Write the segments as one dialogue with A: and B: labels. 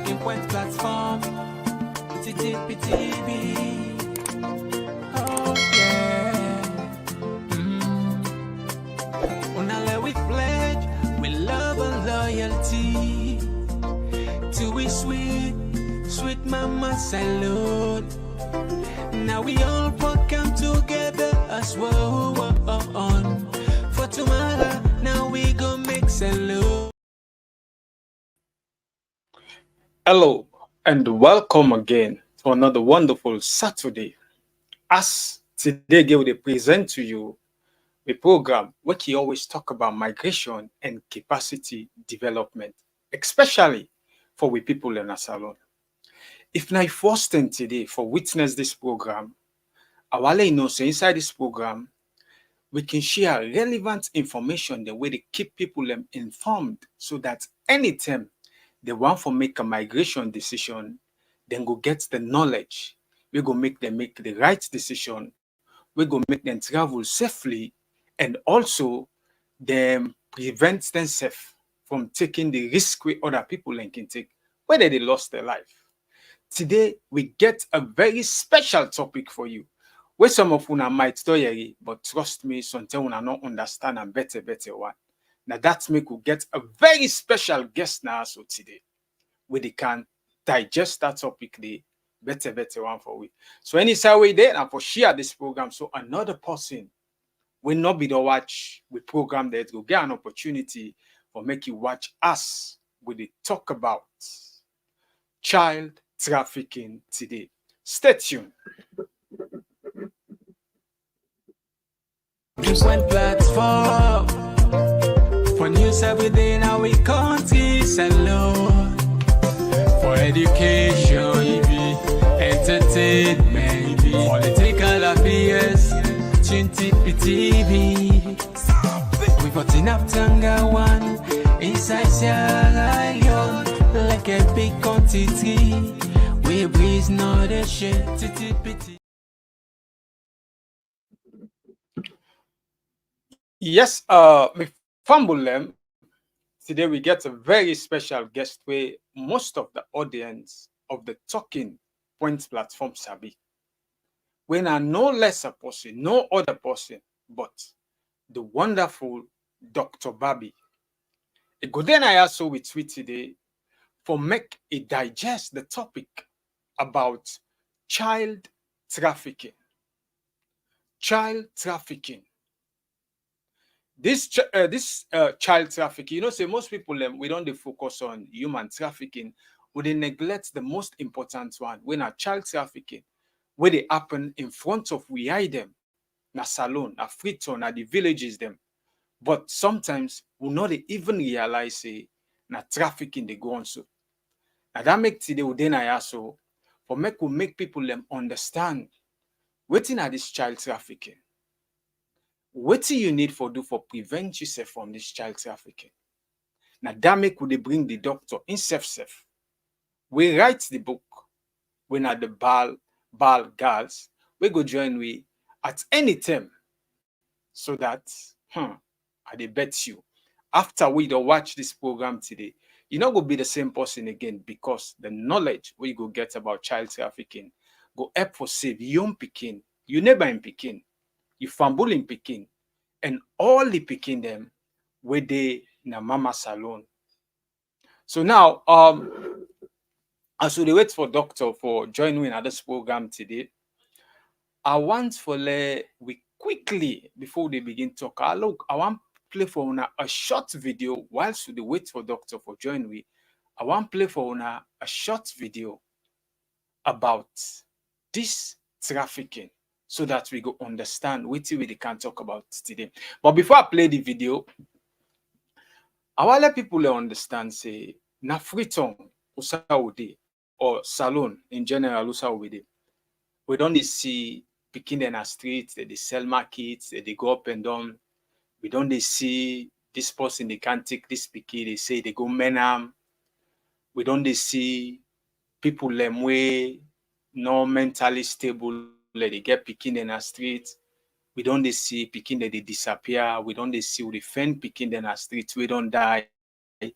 A: Trafficking point platform. TTPTV. Oh yeah. Unale we pledge with love and loyalty to we sweet mama salute. Now we all come together as well on for tomorrow. Now we go make salute.
B: Hello and welcome again to another wonderful Saturday. As today we will present to you a program where we always talk about migration and capacity development, especially for we people in our salon. If now first thing today for witness this program, I want to know so inside this program we can share relevant information the way to keep people informed so that anytime they want to make a migration decision, then go get the knowledge. We go make them make the right decision. We go make them travel safely, and also them prevent themselves from taking the risk with other people can take, whether they lost their life. Today we get a very special topic for you. Where some of una might do but trust me, sometimes una not understand and better one. Now that make we get a very special guest now so today, where they can digest that topic the better one for we. So any way there and for share this program so another person will not be the watch we program that will get an opportunity for make you watch us with the talk about child trafficking today. Stay tuned.
A: Different platform for news every day in our country. Salute for education, entertainment, political affairs. TV. We got enough Tanga one inside Sierra Leone like a big country. We breeze not a shit.
B: Yes, we fumble them. Today we get a very special guest where most of the audience of the Talking Points platform sabi. When are no less a person, no other person, but the wonderful Dr. Babi. A good then I also with tweet today for make it digest the topic about child trafficking. Child trafficking. This child trafficking, say most people we don't they focus on human trafficking, would they neglect the most important one when a child trafficking, where they happen in front of we hide them, na salon, na Freetown, na the villages them. But sometimes we not even realize say na trafficking they go on so. Now that make today we then I also for make people understand waiting at this child trafficking. What do you need for do for prevent yourself from this child trafficking? Now that make would they bring the doctor in self. We write the book when at the ball girls, we go join we at any time so that I dey bet you after we don't watch this program today, you not go be the same person again because the knowledge we go get about child trafficking go help for save young pikin, you never in pikin. You fumble in Peking, and all the Peking them where they na mama salon. So now, as we wait for doctor for joining in this program today, I want for we quickly before they begin talk. I want play for una a short video whilst we wait for doctor for join we. I want play for una a short video about this trafficking, so that we go understand what we can talk about today. But before I play the video, I want let people understand say na Freetown Usaudi or salon in general Usaudi. We don't see picking in a street, they sell markets, they go up and down. We don't see this person they can't take this picky, they say they go menam. We don't see people them way no mentally stable. They get picking in a street. We don't see picking that they disappear. We don't see we defend picking in a street. We don't die. We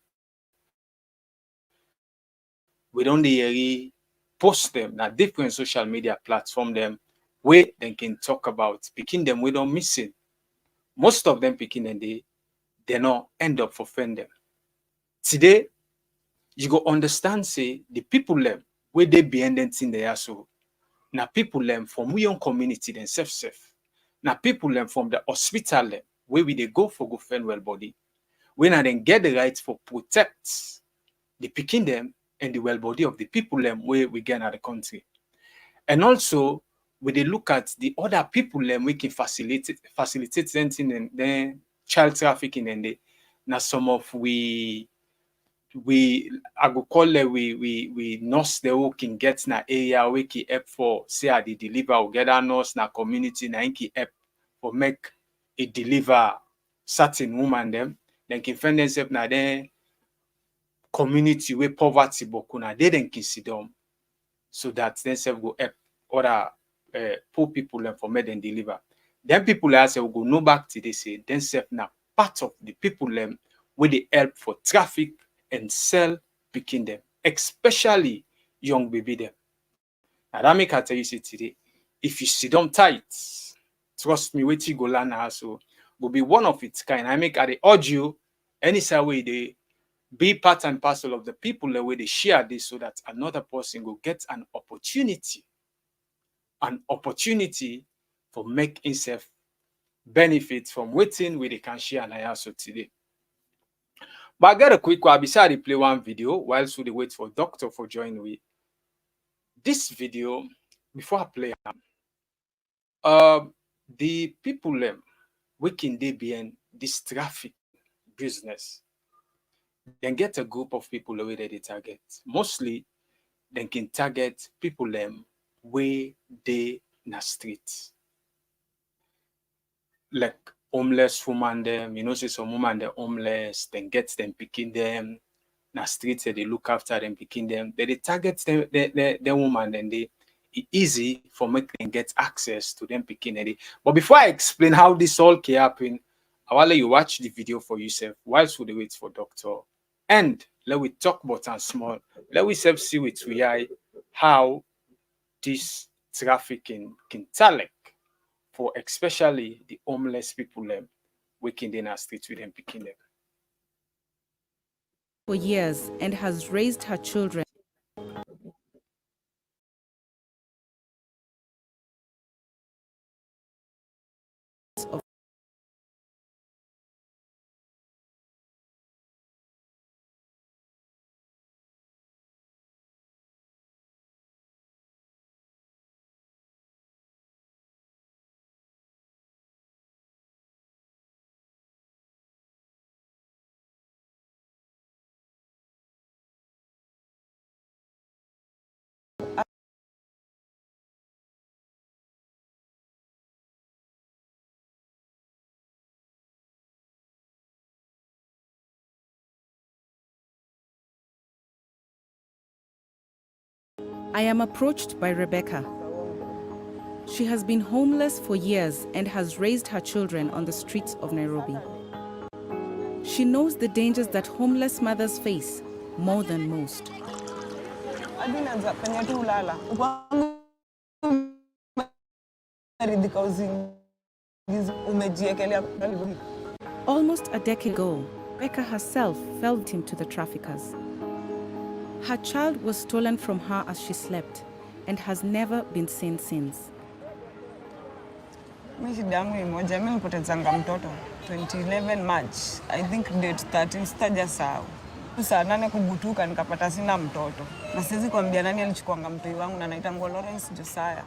B: don't we don't really post them na different social media platform them where they can talk about picking them we don't missing. Most of them picking and they not end up offend them. Today, you go understand say the people them where they be ending in there so now people them from we own community themselves safe. Now people them from the hospital them where we they go for go fend well body. When I then get the right for protect the picking them and the well body of the people them where we get out the country. And also when they look at the other people them we can facilitate something and then child trafficking and they now some of we I go call it we nurse the who can get na area we can help for say I dey deliver or get a nurse na community na can help for make it deliver certain woman them then can find themselves na then community where poverty boku na they then can sit down so that themselves go help other poor people them for make them deliver. Then people like say we go no back to they say themselves na part of the people them where they help for traffic and sell picking them, especially young baby them. Now that make I tell you say today, if you sit down tight, trust me, wait you go learn also will be one of its kind. I make I urge you any way they be part and parcel of the people the way they share this so that another person will get an opportunity for make himself benefit from waiting where they can share and I also today. But I got a quick one. Beside I play one video whilst we wait for doctor for joining me. This video, before I play, the people working they behind this traffic business, then get a group of people the way they target. Mostly, they can target people where they na streets. Like homeless woman them, say some woman they're homeless, then get them picking them na streets they look after them, picking them. They target them the woman and they easy for making them get access to them picking it. But before I explain how this all can happen, I will let you watch the video for yourself whilst we wait for doctor. And let we talk about and small. Let we self see with we eye how this trafficking can tell for especially the homeless people working in our streets with them picking them.
C: For years and has raised her children. I am approached by Rebecca. She has been homeless for years and has raised her children on the streets of Nairobi. She knows the dangers that homeless mothers face more than most. Almost a decade ago, Rebecca herself fell victim to the traffickers. Her child was stolen from her as she slept and has never been seen since.
D: Mimi shida yangu ni moja, mimi nilipotezanga mtoto 2011 March, I think date 13 sitajasahau. Saa 8 kubutuka nikapata sina mtoto. Na siwezi kuambia nani alichukuanga mtoi wangu na naita Lawrence Josiah.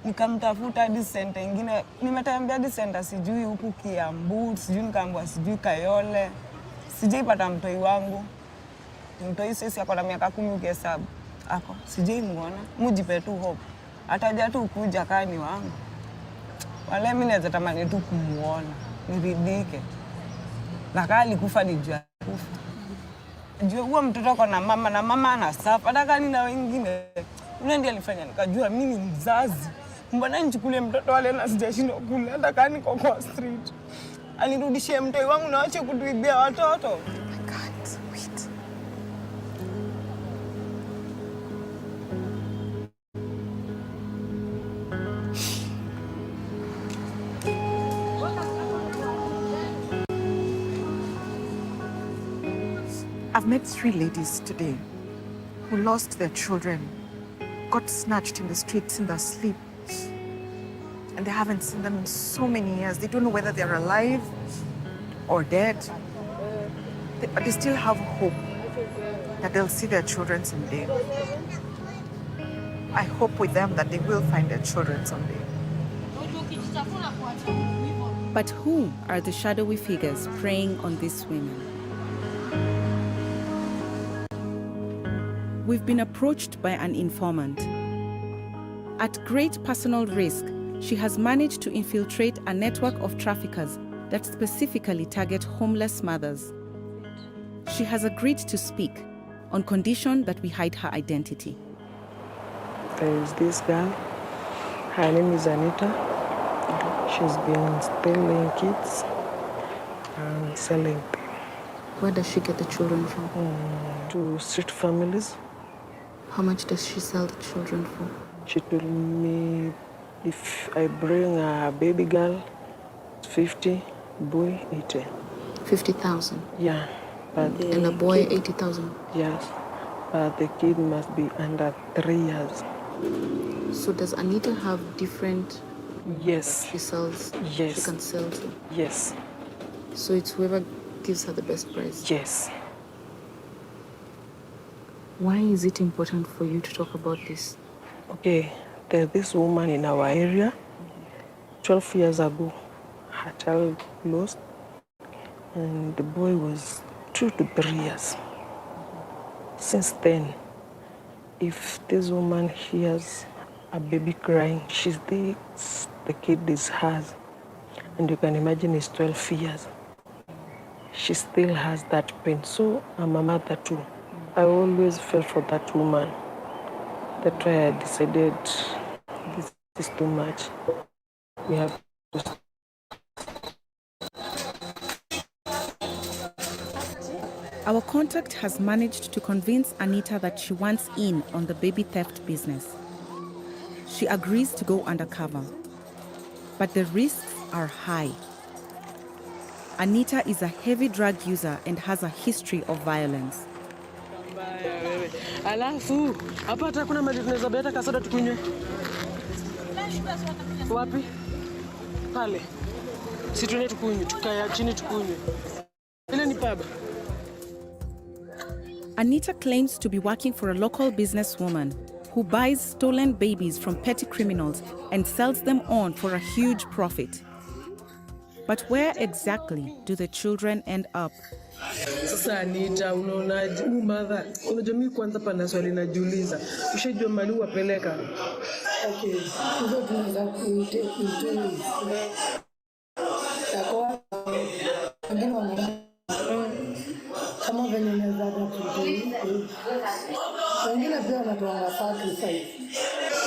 D: Nikamtafuta hadi center nyingine, nimetembea hadi center sijui huku Kiambu, sijui nikaambiwa sijui Kayole. Sijaipata mtoi wangu. Mtoi sisi ako na miaka 10 ukihesabu. Ako sijaimuona, mujipe tu hope. Ataja tu kuja kani wangu. Wale mimi naweza tamani tu kumuona, niridhike. Laka alikufa nijua kufa. Jua huwa mtoto ako na mama anasafa, hata kani na wengine. Yule ndiye alifanya nikajua mimi ni mzazi. Mbona nichukulie mtoto wale na sijashindwa kula, hata kani kwa street. Anirudishie mtoi wangu na ache kutuibia watoto.
E: I've met 3 ladies today who lost their children, got snatched in the streets in their sleep, and they haven't seen them in so many years. They don't know whether they're alive or dead, but they still have hope that they'll see their children someday. I hope with them that they will find their children someday.
C: But who are the shadowy figures preying on these women? We've been approached by an informant. At great personal risk, she has managed to infiltrate a network of traffickers that specifically target homeless mothers. She has agreed to speak on condition that we hide her identity.
F: There is this girl. Her name is Anita. She's been stealing kids and selling them.
G: Where does she get the children from?
F: To street families.
G: How much does she sell the children for?
F: She told me if I bring a baby girl, 50, boy, 80.
G: 50,000?
F: Yeah.
G: And a boy, 80,000?
F: Yes. But the kid must be under 3 years.
G: So does Anita have different...
F: Yes.
G: She sells?
F: Yes.
G: She can sell to?
F: Yes.
G: So it's whoever gives her the best price?
F: Yes.
G: Why is it important for you to talk about this?
F: Okay, there's this woman in our area. 12 years ago, her child lost, and the boy was 2 to 3 years. Since then, if this woman hears a baby crying, she thinks the kid is hers. And you can imagine it's 12 years. She still has that pain. So I'm a mother too. I always felt for that woman. That's why I decided this is too much. We have to.
C: Our contact has managed to convince Anita that she wants in on the baby theft business. She agrees to go undercover, but the risks are high. Anita is a heavy drug user and has a history of violence.
F: Alafu, hapa hata kuna maji tunaweza beta kasoda tukunywe. Wapi? Pale. Si tuende tukunywe, tukaya chini tukunywe. Ile ni pub.
C: Anita claims to be working for a local businesswoman who buys stolen babies from petty criminals and sells them on for a huge profit. But where exactly do the children end up?
F: Sasa Anita, unaonaje? Mother, unajua mimi kwanza pana swali najiuliza. Ushajua mali wapeleka?
H: Okay, hizo tunaweza kuite Kwa wengine wana kama venye naweza kuite. Wengine pia wanatoa sacrifice.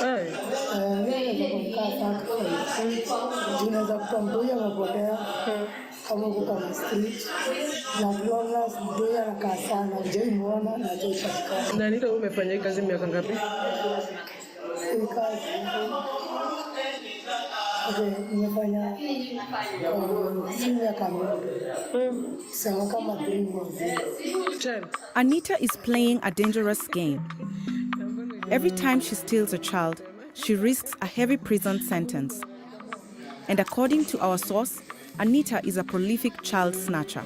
H: Wengine wanatoa sacrifice. Tunaweza kutambuia mapotea kama kuka street na vloggers ndio anakaa sana je muona na je shaka.
F: Na Anita, umefanya hii kazi miaka ngapi?
H: Nimefanya miaka mingi. Sema kama 3 years.
C: Anita is playing a dangerous game. Every time she steals a child, she risks a heavy prison sentence. And according to our source, Anita is a prolific child snatcher.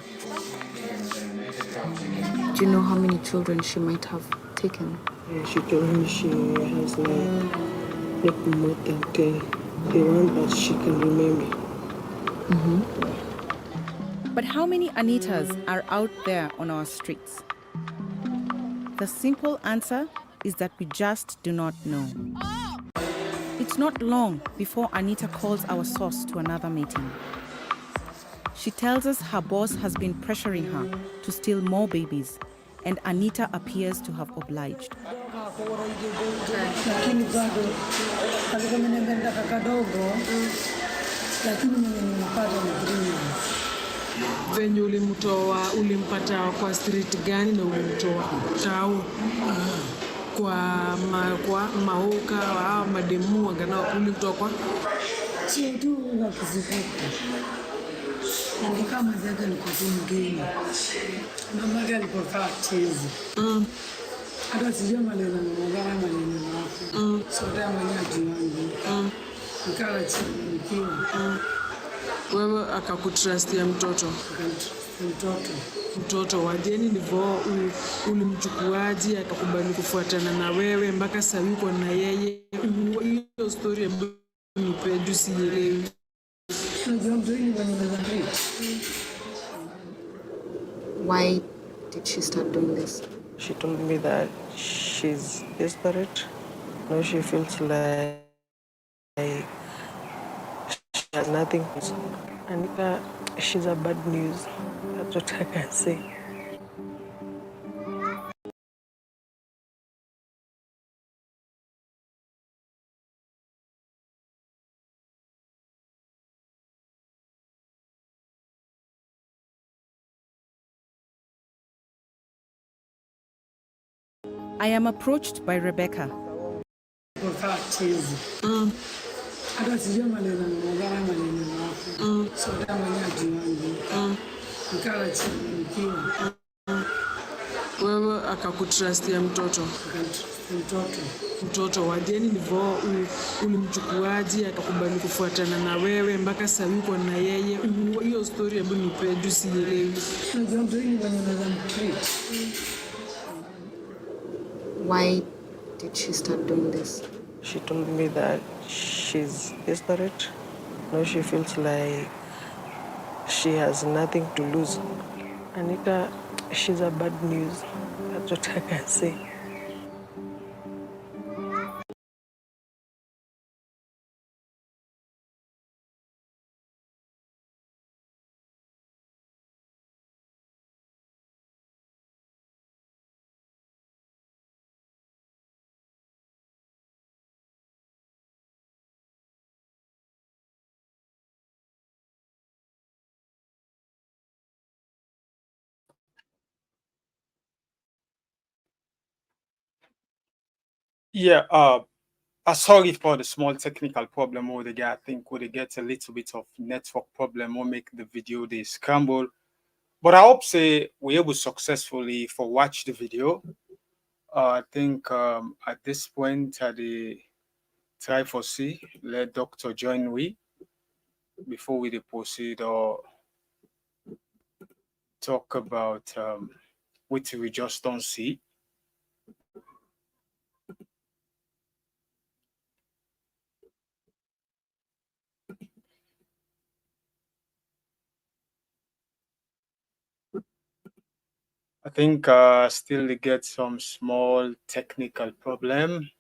G: Do you know how many children she might have taken?
F: Yeah, she told me she has like more than 10. The one that she can remember.
C: But how many Anitas are out there on our streets? The simple answer is that we just do not know. It's not long before Anita calls our source to another meeting. She tells us her boss has been pressuring her to steal more babies, and Anita appears to have obliged.
H: Lakini bado alikuwa amenipenda kadogo, lakini mimi nimepata mjini.
F: Venye ulimpata kwa street gani na ulimtoa tao kwa maoka au mademu anganao ulimtoa kwa
H: Sio tu na kizifuku. Nilikaa mwenzaga alikuwa tu mgeni. Mamake alipokaa chizi. Hata sijui maneno mwangalia maneno yako. Sote mwenye ajiwangu. Nikaa chini nikiwa.
F: Wewe akakutrustia mtoto. Mtoto wajeni ndivyo ulimchukuaji akakubali kufuatana na wewe mpaka sasa yuko na yeye. Hiyo story ambayo nipe juu sielewi.
G: Why did she start doing this?
F: She told me that she's desperate. Now she feels like she has nothing. Anika, she's a bad news. That's what I can say.
C: I am approached by Rebecca.
H: Hata sijui maneno mwangalia maneno yako. Sote mwenye ajiwangu. Nikaa chini nikiwa.
F: Wewe akakutrustia mtoto wajeni ndivyo ulimchukuaji akakubali kufuatana na wewe mpaka sasa yuko na yeye. Hiyo story ambayo nipe juu sielewi.
G: Why did she start doing this?
F: She told me that she's desperate. Now she feels like she has nothing to lose. Anika, she's a bad news. That's what I can say.
B: Yeah, sorry for the small technical problem with the guy. I think we get a little bit of network problem or make the video they scramble. But I hope say we able successfully for watch the video. I think at this point at the try for see let doctor join we before we proceed or talk about what we just don't see. I think still get some small technical problem.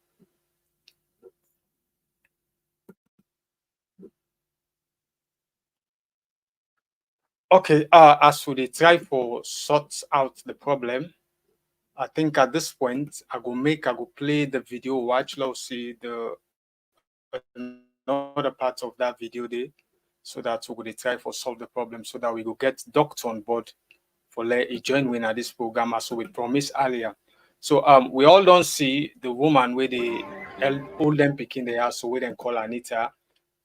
B: Okay, as we try for sort out the problem, I think at this point I go play the video, watch, let's see the another part of that video there, so that we will try for solve the problem, so that we will get doctor on board for let it join in at this program as we promised earlier. So we all don't see the woman where they hold them picking the house, so we then call Anita.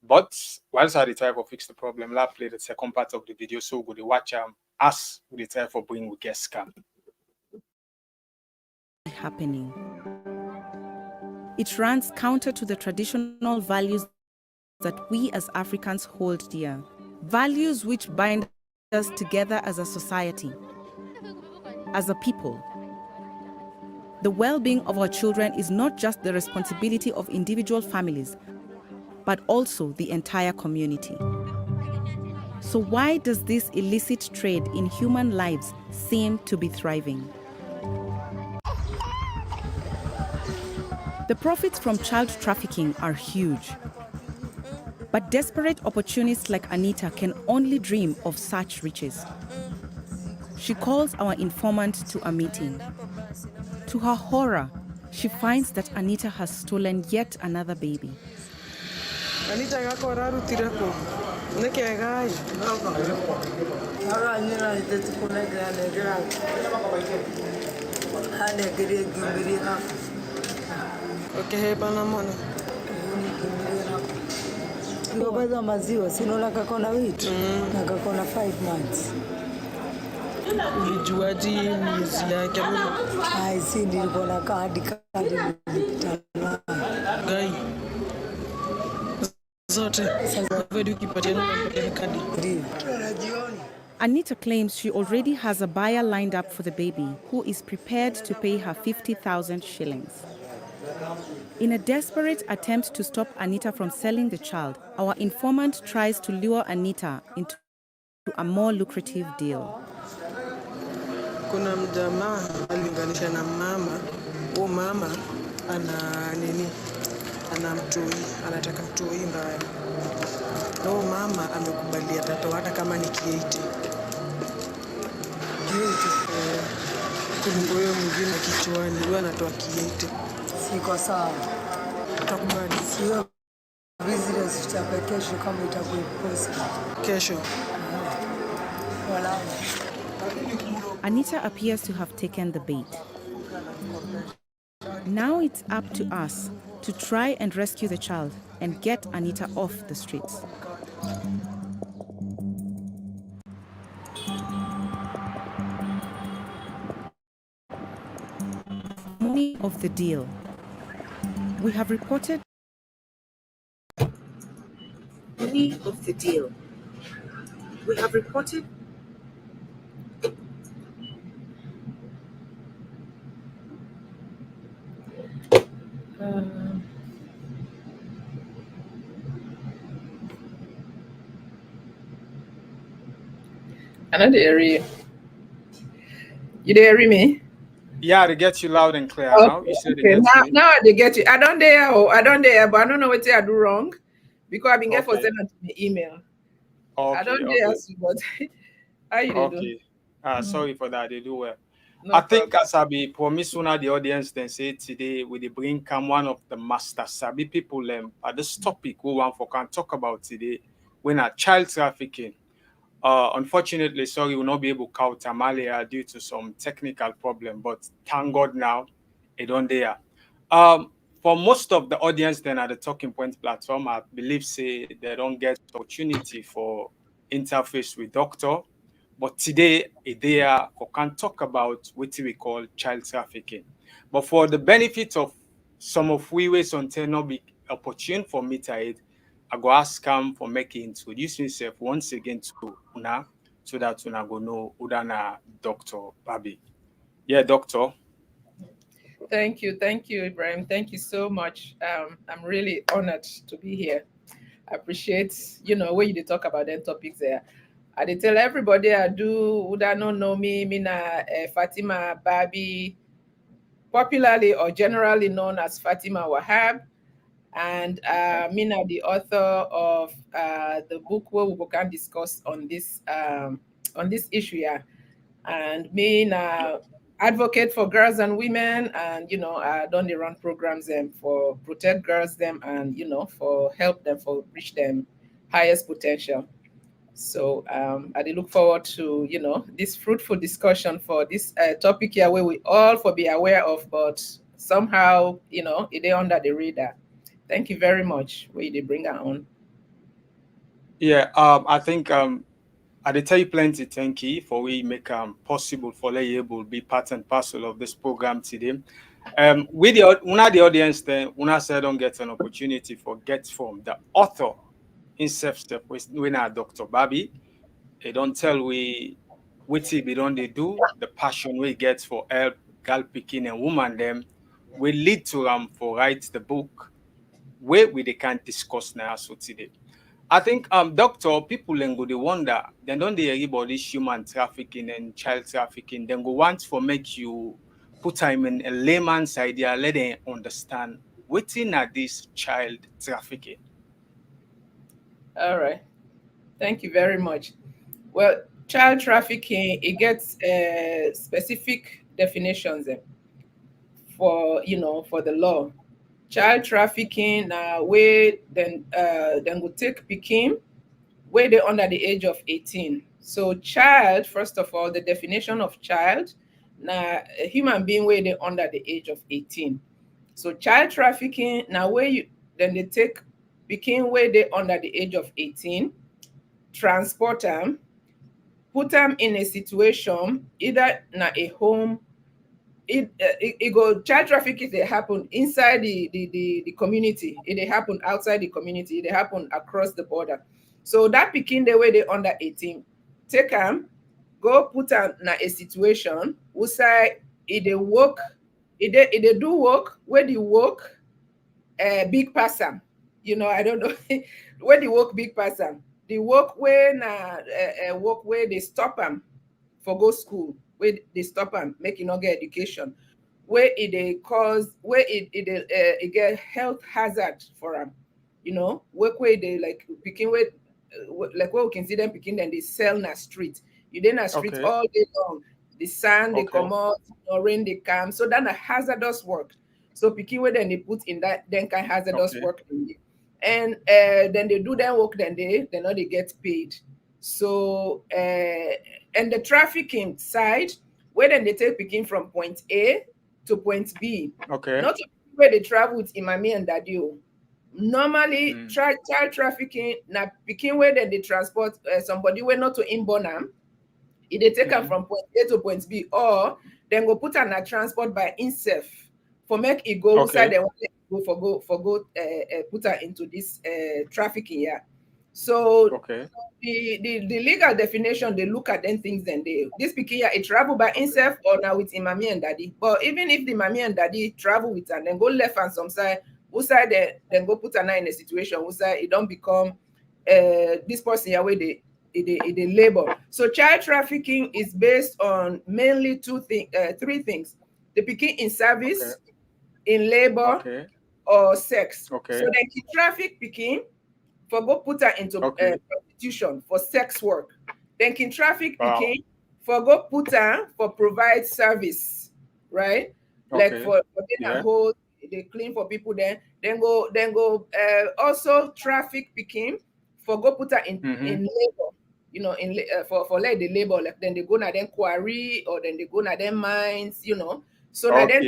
B: But whilst I try for fix the problem, let's play the second part of the video, so we will watch us we try for bring we get scam.
C: Happening. It runs counter to the traditional values that we as Africans hold dear. Values which bind us together as a society, as a people. The well-being of our children is not just the responsibility of individual families, but also the entire community. So why does this illicit trade in human lives seem to be thriving? The profits from child trafficking are huge. But desperate opportunists like Anita can only dream of such riches. She calls our informant to a meeting. To her horror, she finds that Anita has stolen yet another baby.
F: Anita gakoraru tirako. Neke gai. Okay, hey, banamona.
H: Sikapata maziwa, sinaona kakona wito na kakona 5 months.
F: Ulijuaje miezi yake?
H: Ai, si nilikuwa na kadi nilipita nayo.
F: Gai. Zote. Sasa ukipatiana na kadi.
H: Ndio.
C: Anita claims she already has a buyer lined up for the baby who is prepared to pay her 50,000 shillings. In a desperate attempt to stop Anita from selling the child, our informant tries to lure Anita into a more lucrative deal.
F: Kuna mjamaa alinganisha na mama. Huyo mama ana mtoi, anataka mtoi mbaya. Na huyo mama amekubalia atatoa hata kama ni kieti. Kuliko huyo mwingine kichwani, huyo anatoa kieti.
H: Siko sawa.
F: Utakubali?
H: Sio business tutapa kesho kama itakuwa possible.
F: Kesho.
H: Wala.
C: Anita appears to have taken the bait. Now it's up to us to try and rescue the child and get Anita off the streets. Money of the deal. We have reported money of the deal. We have reported
I: I know they hear you. You dey hear me?
B: Yeah, they get you loud and clear now. You said
I: Okay.
B: they get me.
I: Now they get you. I don't dare, but I don't know what I do wrong because I've been getting for sending to the email. I don't dare ask you, but how you dey do?
B: Sorry for that. They do well.
I: No
B: I think
I: problem.
B: as I be promise una the audience then say today we dey bring come one of the master sabi people at this topic we want for can talk about today when a child trafficking. Unfortunately, sorry, we'll not be able to count Amalia due to some technical problem, but thank God now it on there. For most of the audience then at the Talking Point platform, I believe say they don't get opportunity for interface with doctor. But today, they can talk about what we call child trafficking. But for the benefit of some of we ways on not be opportune for me to aid, I go ask him for making introduce himself once again to Una so that Una go know Udana Dr. Babi. Yeah, doctor.
I: Thank you, Ibrahim. Thank you so much. I'm really honored to be here. I appreciate, when you talk about them topics there. I dey tell everybody I do who don't know me, Mina Fatima Babi, popularly or generally known as Fatima Wahab, and Mina, the author of the book where we can discuss on this issue here, and me na advocate for girls and women, and I don't run programs them for protect girls them, and for help them for reach them highest potential. So I look forward to this fruitful discussion for this topic here where we all for be aware of, but somehow it is under the radar. Thank you very much. Where they bring her on.
B: Yeah, I think I did tell you plenty thank you for we make possible for you able to be part and parcel of this program today. With the audience then Una said don't get an opportunity for get from the author in self-step when our Dr. Babi. They don't tell we what we don't they do, the passion we get for help girl picking and woman them will lead to for write the book where we they can discuss now so today. I think doctor people then go they wonder then don't they hear about this human trafficking and child trafficking then go want for make you put time in a layman's idea let them understand what in this child trafficking.
I: All right. Thank you very much. Well, child trafficking, it gets specific definitions for the law. Child trafficking where then will take Pekin where they're under the age of 18. So child, first of all, the definition of child, now a human being where they're under the age of 18. So child trafficking, now where they take pikin wey dey under the age of 18, transport them, put them in a situation, either na a home, it go child trafficking they happen inside the community, it they happen outside the community, they happen across the border. So that pikin the way they under 18, take them, go put them in a situation who say it they work, it they do work where the work big person. You know, I don't know where the work big person. The work where work where they stop them for go school, where they stop them make you not get education, where it they cause, where it get health hazard for them. You know, work where they like picking where like where we can see them picking and they sell na street. You then na street
B: Okay.
I: all day long. The sun they
B: Okay.
I: come out, rain they come. So that's a hazardous work. So picking where then they put in that then kind hazardous
B: Okay.
I: work in there. And then they do their work, then they know they get paid. So and the trafficking side, where then they take picking from point A to point B.
B: Okay.
I: Not where they travel with Imami and Daddy. Normally, child trafficking, now picking where then they transport somebody where not to inborn them. If they take them from point A to point B, or then go put on a transport by himself for make it go outside and go put her into this trafficking. Yeah. So the legal definition, they look at them things, then they this pikin it travel by himself or now with him mommy and daddy. But even if the mommy and daddy travel with her, then go left and some side, who side then go put her in a situation who side it don't become this person here where they labor. So child trafficking is based on mainly three things: the pikin in service, in labor, or sex. So they can traffic pikin for go put her into prostitution for sex work. Then can traffic pikin for go put her for provide service, right? Like for dinner hold, they clean for people. Then go also traffic pikin for go put her in labor. You know, in for like the labor, like then they go na them quarry or then they go na them mines, you know. So now then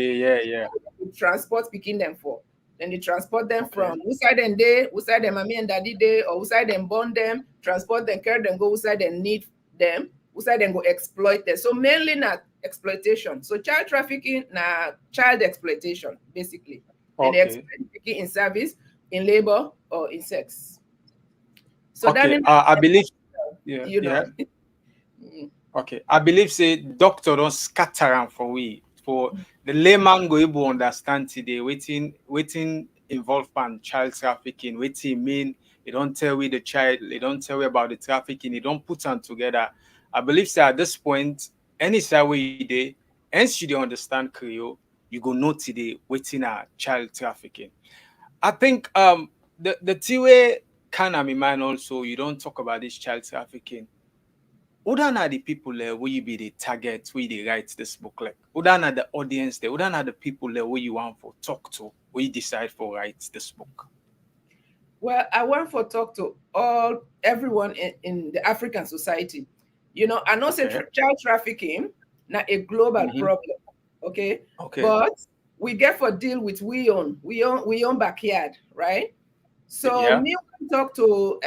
I: transport picking them for. Then they transport them from who side them day, who side them mommy and daddy day, or who side them born them, transport them, carry them, go who side them need them, who side them go exploit them. So mainly not exploitation. So child trafficking na child exploitation, basically. And they exploit picking in service, in labor, or in sex. So that
B: I believe you know. Okay, I believe say doctor don't scatter am for we. For the layman go able understand today, waiting involvement child trafficking, waiting mean they don't tell we the child, they don't tell we about the trafficking, they don't put them together. I believe say at this point, any side way you dey, hence you dey understand Creole, you go know today waiting child trafficking. I think the thing way kind of in mind also, you don't talk about this child trafficking. Who are the people there will you be the target where they write this book? Like who are the audience there? Who are the people there where you want for talk to? Where you decide for write this book?
I: Well, I want for talk to everyone in the African society. You know, I know say child trafficking not a global problem. Okay. But we get for deal with we own backyard, right? So me talk to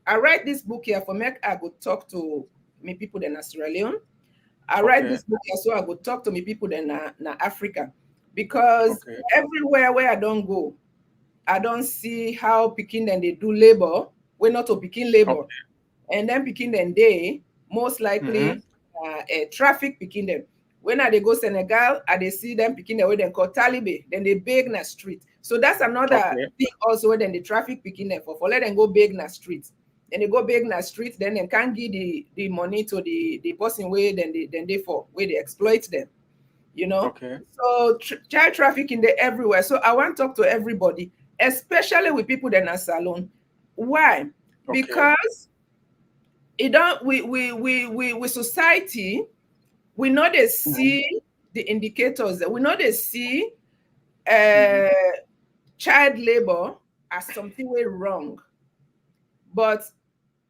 I: I write this book here for make I go talk to me people in Sierra Leone. I write this book here so I go talk to me people in Africa. Because everywhere where I don't go, I don't see how picking and they do labor. We're not to picking labor. And then picking them they most likely traffic picking them. When they go Senegal, they see them picking the way they call Taliban, then they beg na street. So that's another thing also where then the traffic picking them for let them go beg na street. Then they go beg na street, then they can't give the money to the person where then they for where they exploit them. You know? So child trafficking they everywhere. So I want to talk to everybody, especially with people that are salon. Why? Because it don't we society, we know they see the indicators, we know they see child labor as something way wrong. But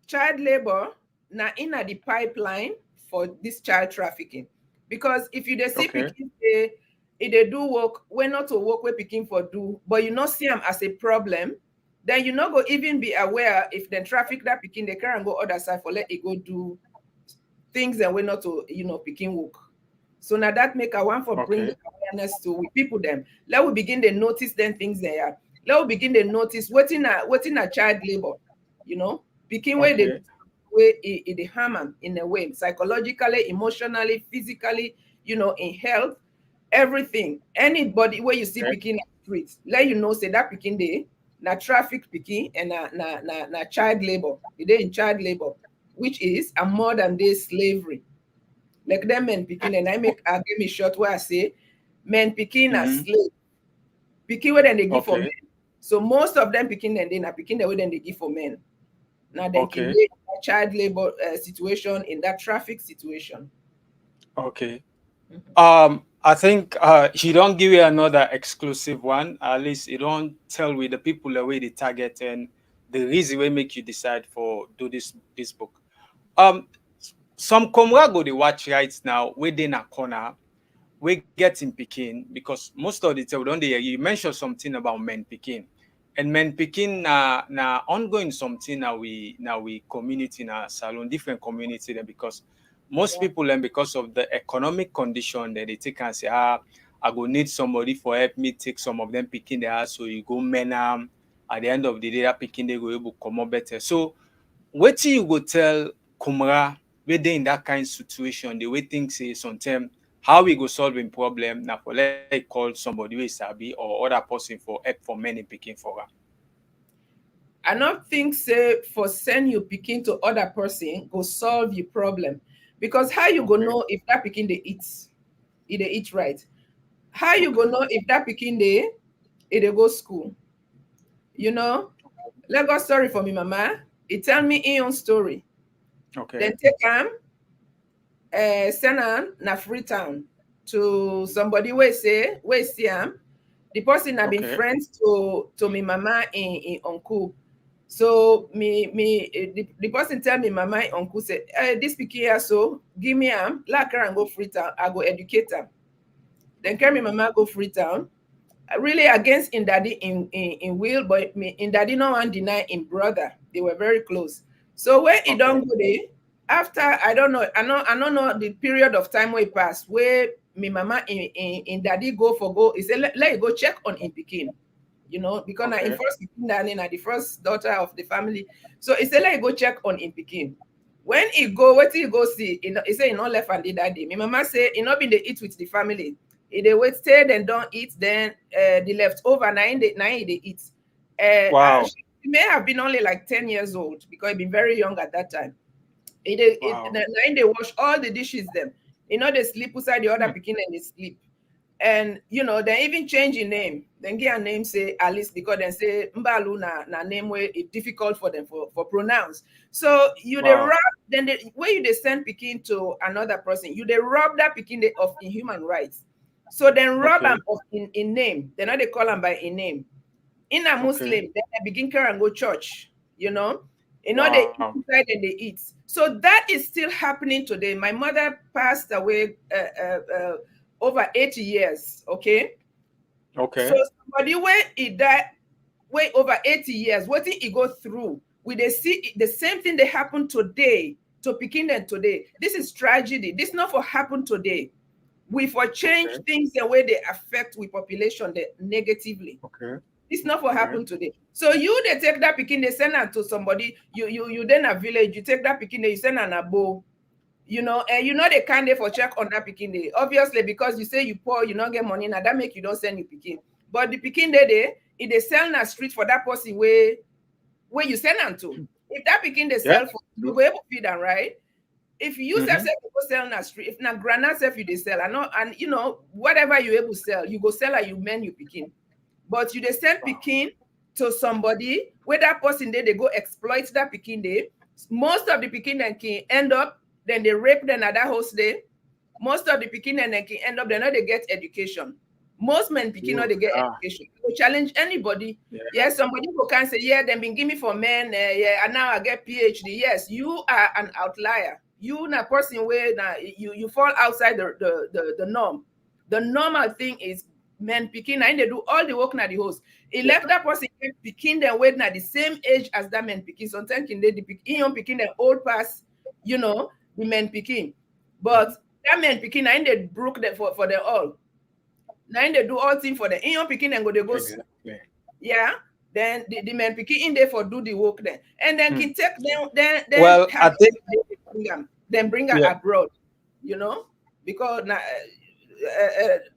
I: child labor now in the pipeline for this child trafficking. Because if you see picking if they do work, we're not to work where picking for do, but you not see them as a problem, then you not go even be aware if then traffic that picking they can go other side for let it go do things that we're not to picking work. So now that make a one for bring awareness to we people them. Let we begin to notice them things there. Let we begin to notice what in a child labor, picking where they way it harm them in a way, psychologically, emotionally, physically, in health, everything. Anybody where you see picking on the streets, let you know say that picking day, na traffic picking and na child labor. They in child labor, which is a modern day slavery. Like them men picking, and I give me short where I say men picking are slave. Picking where then they give for men. So most of them picking and then are picking the way then they give for men. Now they can be a child labor situation in that traffic situation.
B: Okay. I think he don't give you another exclusive one. At least you don't tell with the people the way they target and the reason we make you decide for do this book. Some comrade go they watch right now within a corner. We get in picking because most of the time don't they you mentioned something about men picking. And men picking na ongoing something now we community na salon different community then because most people and because of the economic condition that they take and say I go need somebody for help me take some of them picking the house so you go men at the end of the day that picking they go able to come up better. So what you go tell Kumra where they in that kind of situation the way things say sometimes how we go solving problem now for let call somebody who is sabi or other person for help for many picking for her.
I: I don't think say for send you picking to other person go solve your problem. Because how you go know if that picking they eat right? How you go know if that picking they go school? Let go story for me, mama. It tell me in own story. Then take him send him na Freetown to somebody where see him. The person have been friends to me mama in uncle. So the person tell me mama and uncle say, this pikin here so give me like her and go Freetown. I go educate him. Then carry me mama go Freetown. Really against in daddy in will, but in daddy no one deny in brother. They were very close. So when it don't go there, after I don't know the period of time where it passed, where me mama in daddy he said let you go check on in Pekin. Because I in first Pekin, the first daughter of the family. So he said let you go check on in Pekin. When he go, what he go see? He say he not left and did that day. My mama say he not been they eat with the family. If they wait, stay, then don't eat, then the leftover, nine they eat.
B: Wow.
I: She may have been only like 10 years old because he'd been very young at that time. Nine they wash all the dishes them. They sleep beside the other picking and they sleep. And they even change the name. Then get a name say Alice because they say Mbalu na name where it's difficult for them for pronounce. So they rob then where you they send picking to another person, you they rob that picking of in human rights. So then rob them of in name. Then they call them by a name. In a Muslim, then they begin care and go church. They eat inside and they eat. So that is still happening today. My mother passed away over 80 years. Okay. So somebody when he died way over 80 years, what did he go through? They see the same thing that happened today to Pekin and today. This is tragedy. This not for happen today. We for change things the way they affect we population negatively. It's not for happen today. So they take that Pekin, they send it to somebody. You then a village, you take that Pekin, you send an abo. And they can't for check on that Pekin day. Obviously, because you say you poor, you don't get money, now that make you don't send your Pekin. But the Pekin day, if they sell in a street for that person where you send them to. If that Pekin they sell for, you go able to feed them, right? If you yourself go sell in a street, if not granite self you they sell, and whatever you able to sell, you go sell you men you Pekin. But you they send Pekin to somebody where that person they go exploit that Pekin day. Most of the Pekin then can end up, then they rape them at that house day. Most of the Pekin then can end up, they get education. Most men Pekin they get education. You challenge anybody. Yes, somebody who can say, then been give me for men, and now I get PhD. Yes, you are an outlier. You na person where now you fall outside the norm. The normal thing is men Pekin and they do all the work na the host. He left that person picking them wait at the same age as that man picking. Sometimes they young picking the old pass, you know, the men picking. But that man picking, I they broke them for the all. Now they do all things for the young picking and go they go.
B: Exactly.
I: Yeah. Then the men picking in there for do the work then. And then can take them then
B: Well, I think
I: bring them abroad, you know, because now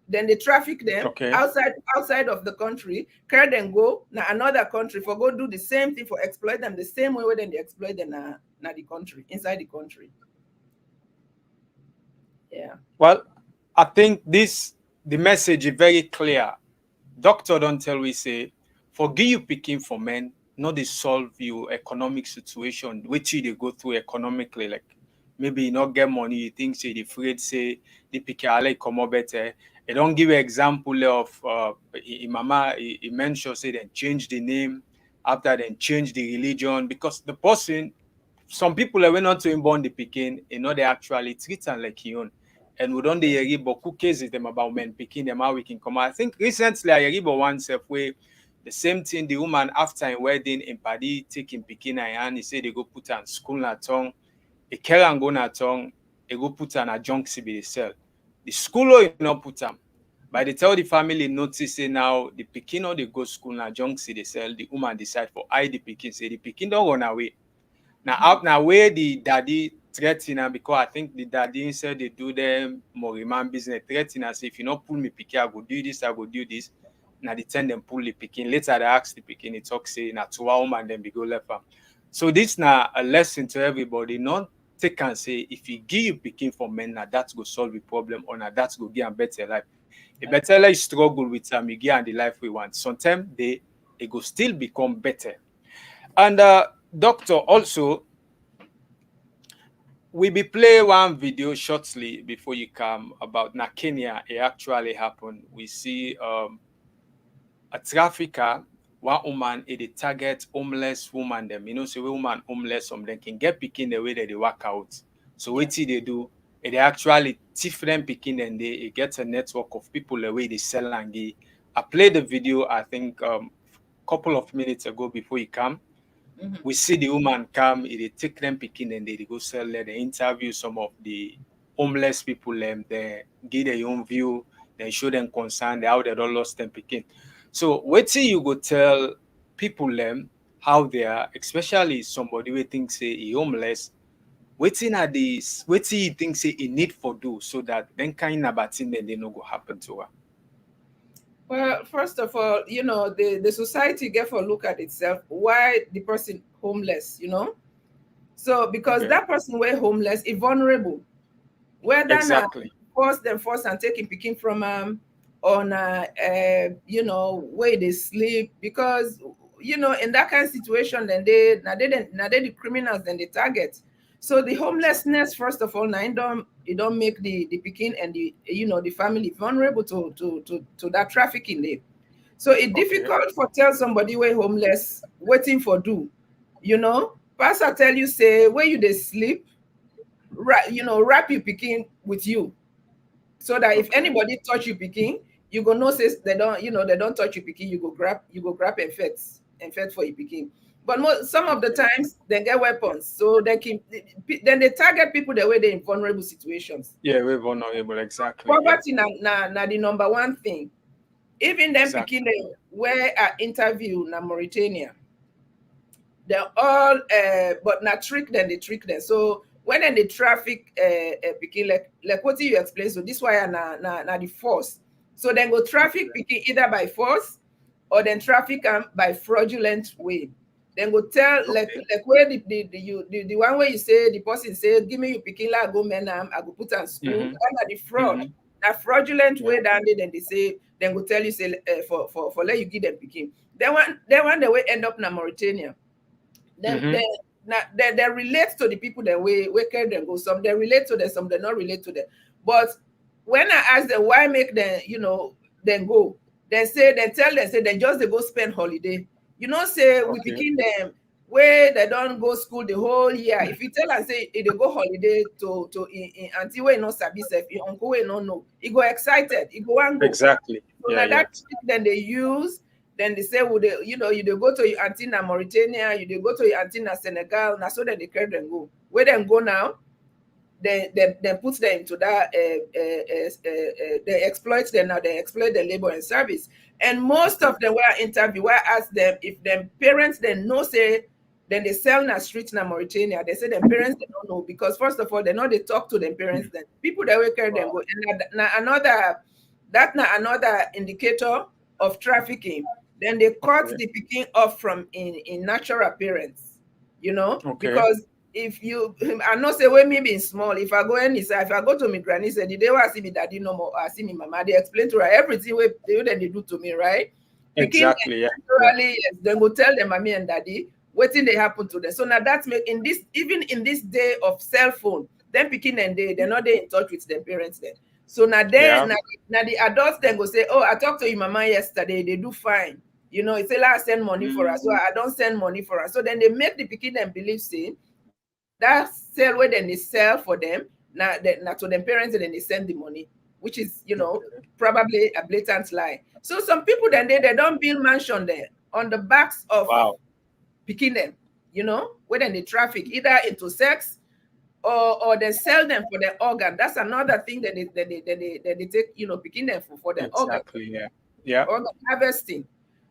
I: then they traffic them outside of the country, carry them go now another country for go do the same thing for exploit them the same way then they exploit them now the country, inside the country. Yeah.
B: Well, I think the message is very clear. Doctor don't tell we say, forgive you picking for men, not they solve you economic situation, which they go through economically. Like maybe you not get money, you think say the afraid say the pick come up better. I don't give an example of mama he mentioned say then change the name after then change the religion because the person some people went on to born the picking, you know, they actually treat them like he own. And we don't hear beaucoup cases them about men picking them how we can come. I think recently I hear one self where the same thing the woman after a wedding in Paddy taking picking and he said they go put on school na tongue, a care and go na tongue, they go put on a junk CBD cell. The school you not put them. By the time the family notice say now the picking or they go school na junk CBD cell, the woman decide for I the picking say the picking don't run away. Now where the daddy threatening because I think the daddy said they do them Moriman business threatening say if you not pull me picking, I go do this, I go do this. Now they tend them pull the picking. Later they ask the picking, it talk say now to a woman then we go left farm. So this now a lesson to everybody. Not take and say if you give you picking for men, now that's go solve the problem or now that's go give a better life. A better life struggle with them, you get the life we want. Sometimes it go still become better. And doctor, also, we be play one video shortly before you come about na Kenya. It actually happened. We see a trafficker, one woman, it target homeless woman them. You know, so woman homeless, some them can get picking the way that they work out. So what they do, they actually different picking and they get a network of people the way they sell and they. I played the video, I think, couple of minutes ago before you come. We see the woman come, they take them picking and they go sell there, they interview some of the homeless people, they give their own view, they show them concern, how they don't lost them picking. So wait till you go tell people how they are, especially somebody who thinks say he homeless, waiting at this, wait till you think say he need for do so that then kind of bad thing then they no go happen to her.
I: Well, first of all, you know, the society get for look at itself. Why the person homeless, you know? So because that person were homeless is vulnerable. Whether
B: exactly
I: force and taking picking from on you know, where they sleep, because you know, in that kind of situation, then they the criminals then they target. So the homelessness, first of all, now it don't make the picking and the, you know, the family vulnerable to that trafficking there. So it's difficult for tell somebody we're homeless waiting for do, you know. Pastor tell you say where you they sleep, you know, wrap you picking with you, so that if anybody touch you picking, you go know say they don't, you know, they don't touch you picking, you go grab and fed for you picking. But some of the times they get weapons, so they they target people the way they're in vulnerable situations.
B: Yeah, we're vulnerable, exactly.
I: Poverty na the number one thing. Even them picking the where I interview na Mauritania, they're all but not trick them, they trick them. So when they traffic picking like what you explain, so this why na the force. So then go traffic picking either by force or then traffic by fraudulent way. Then go tell like where the one way you say the person say give me you picking like go menam, I go put on school. That the fraud. That fraudulent way down there, then they say, then go tell you say for let you give them picking. Then one they will end up in Mauritania. Then they relate to the people that we carry them go. Some they relate to them, some they not relate to them. But when I ask them why make them, you know, then go, they tell them say they just they go spend holiday. You know, say we picking them where they don't go school the whole year. If you tell and say they go holiday to in until we no sabi self, your uncle we no know, he go excited, he go and go.
B: Exactly.
I: So that then they use then they say, would they, you know, you they go to your auntie na Mauritania, you they go to your auntie na Senegal, now so then they carry them go. Where them go now? They put them into that they exploit them now, they exploit the labor and service. And most of them were interviewed, where I asked them if them parents then know say then they sell na street na Mauritania. They say them parents they don't know, because first of all, they know they talk to them parents then. People that will carry them go. And another indicator of trafficking. Then they cut the picking off from in natural appearance, you know, because if you, I know say when me being small, if I go inside, if I go to my granny, say, did they want to see me daddy no more, or see me mama, they explain to her everything what they do to me, right?
B: Exactly.
I: Naturally, yes, then go tell them mommy and daddy what thing they happen to them. So now that's make in this, even in this day of cell phone, them picking and they're not there in touch with their parents then. So now then now the adults then go say, oh, I talked to your mama yesterday, they do fine. You know, it's a lot send money for us, so I don't send money for us. So then they make the picking and believe saying that sell where then they sell for them, now to them parents and then they send the money, which is, you know, probably a blatant lie. So some people then they don't build mansion there on the backs of picking them, you know, where then they traffic either into sex or they sell them for their organ. That's another thing that they take, you know, picking them for their organ. Organ harvesting.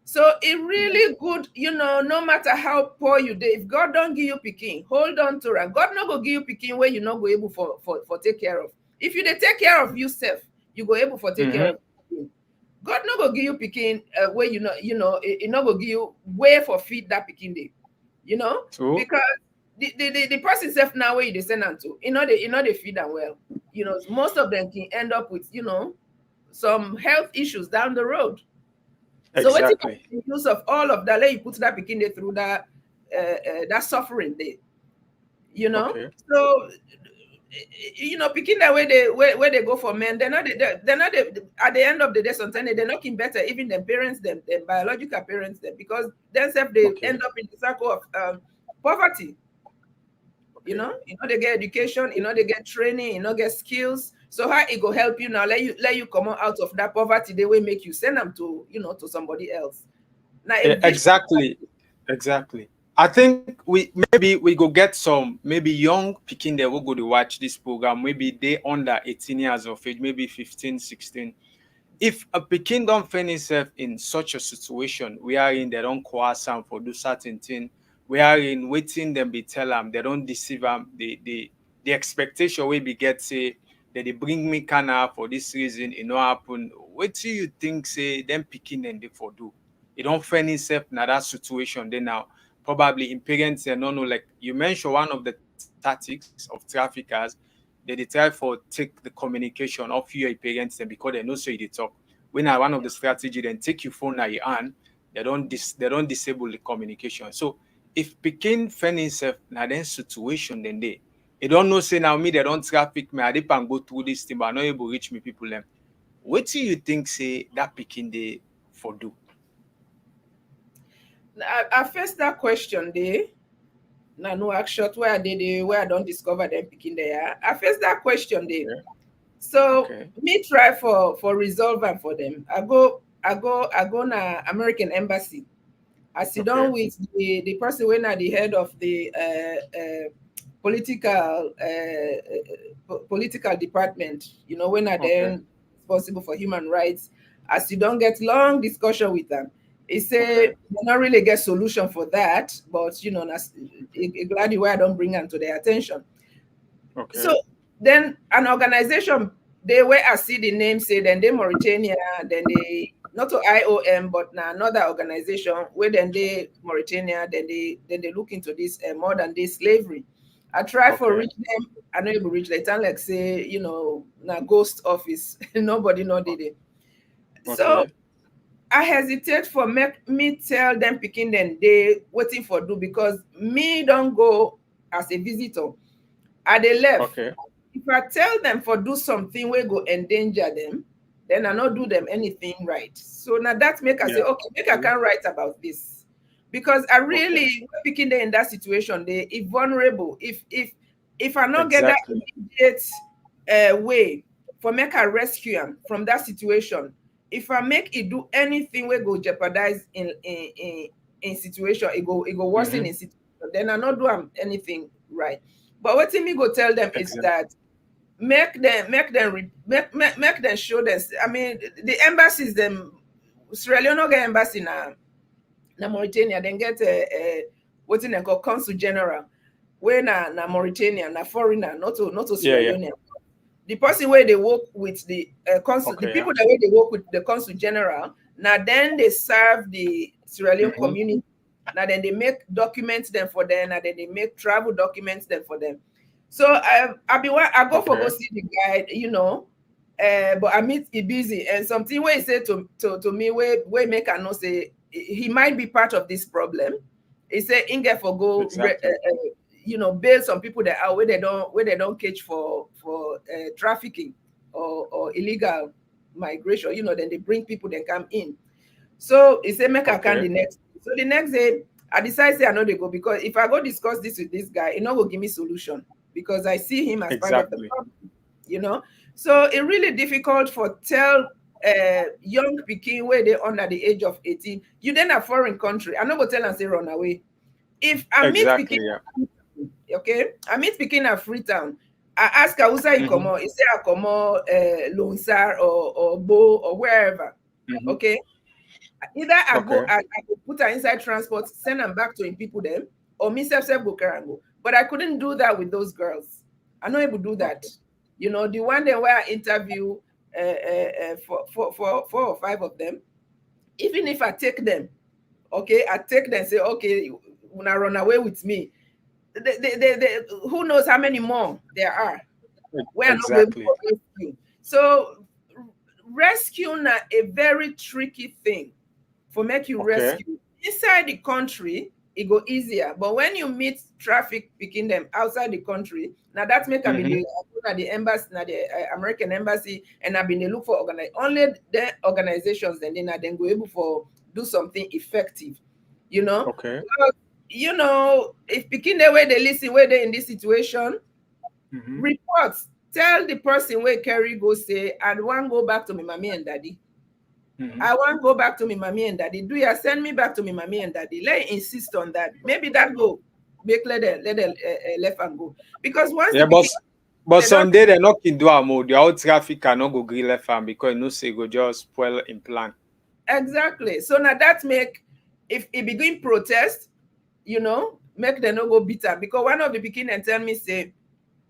I: So it really good, you know, no matter how poor you did, if God don't give you picking, hold on to it. God not go give you picking where you not go able for take care of. If you take care of yourself, you go able for take care of you. God not go give you picking where you know, it not go give you way for feed that picking day, you know, because the person self now where you send them to, you know, they feed them well. You know, most of them can end up with, you know, some health issues down the road. So what's the use of all of that? Let you put that picking day through that that suffering day, you know. So you know, picking that way where they go for men, they're not at the end of the day. Sometimes they're not better, even their parents, them biological parents, them, because themselves they end up in the circle of poverty. You know, they get education, they get training, get skills. So how it go help you now? Let you come out of that poverty. They will make you send them to, to somebody else. Now,
B: exactly. I think we go get some maybe young picking that will go to watch this program. Maybe they under 18 years of age, maybe 15, 16. If a picking don't find himself in such a situation, we are in they don't coerce them for do certain thing. We are in waiting them be tell them, they don't deceive them. The expectation will be get say that they bring me canna for this reason, it no happen. What do you think say them picking and they for do? It don't find himself in that situation. Then now probably in parents and no, like you mentioned, one of the tactics of traffickers, they try for take the communication of your parents and because they know so they talk. When I one of the strategy, then take your phone at your hand, they don't disable the communication. So if Pekin find himself in that situation, then they don't know say now me they don't traffic me, I dip and go through this thing, but not able to reach me people them. What do you think say that Pekin they for do?
I: I faced that question there. Now no action where I don't discover them picking there. I faced that question there. So me try for resolve them for them. I go na American embassy. I sit down with the person when at the head of the political department. You know, when I then responsible for human rights. As you don't get long discussion with them. He say they not really get solution for that, but glad you why I don't bring them to their attention. So then an organization they where I see the name say then they Mauritania, then they not to IOM but now another organization where then they Mauritania, then they look into this modern day slavery. I try for reach them, I know able reach like like say na ghost office nobody know did it. So I hesitate for make me tell them picking them they waiting for do because me don't go as a visitor. Are they left? If I tell them for do something we go endanger them, then I not do them anything right. So now that make I say, okay, make I can write about this. Because I really picking them in that situation, they if vulnerable. If I not get that immediate way for make I rescue them from that situation, if I make it do anything we go jeopardize in situation, it go worsen in situation, then I not do anything right. But what me go tell them is that make them show them. I mean, the embassies, them Sierra Leone no get embassy na Mauritania, then get a what in called consul general. Where na Mauritania, na foreigner, not to Sierra Leone. The person where they work with the consul, the people that way they work with the consul general, now then they serve the Sierra Leone community. Now then they make documents them for them, and then they make travel documents them for them. So I go for go see the guy, you know, but I meet he busy, and something where he said to me where make I know say he might be part of this problem. He said Inge for go you know, bail some people that are where they don't catch for trafficking or illegal migration, you know, then they bring people that come in. So he said make I can the next. So the next day I decide say I know they go, because if I go discuss this with this guy, he not go give me solution, because I see him as part of the problem, you know. So it's really difficult for tell young Peking where they under the age of 18, you then a foreign country. I not go tell and say run away. If I meet Peking, okay, I meet Peking at Freetown, I ask her who's I come on, is there a come on Lonsar or Bo or wherever, okay. Either I go I go put her inside transport, send them back to him people them, or me self go carry go. But I couldn't do that with those girls. I'm not able to do that. You know, the one that where I interview for 4 or 5 of them, even if I take them, okay, I take them, say, okay, when I run away with me, they, who knows how many more there are. Where not able to rescue. So rescue na a very tricky thing for make you rescue. Inside the country, it go easier. But when you meet traffic picking them outside the country, now that's make I mean the embassy, the American embassy, and I've been look for only the organizations, then they go able for do something effective, you know. So, you know, if picking the way they listen, where they in this situation, reports, tell the person where carry go say, and one go back to my mommy and daddy. I want to go back to my mommy and daddy. Do you send me back to my mommy and daddy? Let insist on that. Maybe that go make let them left and go, because once
B: but Sunday they not can do a mode. The out traffic cannot go green left and because no say go just spoil in plan.
I: Exactly. So now that make if it begin protest, you know, make them not go bitter, because one of the beginning tell me say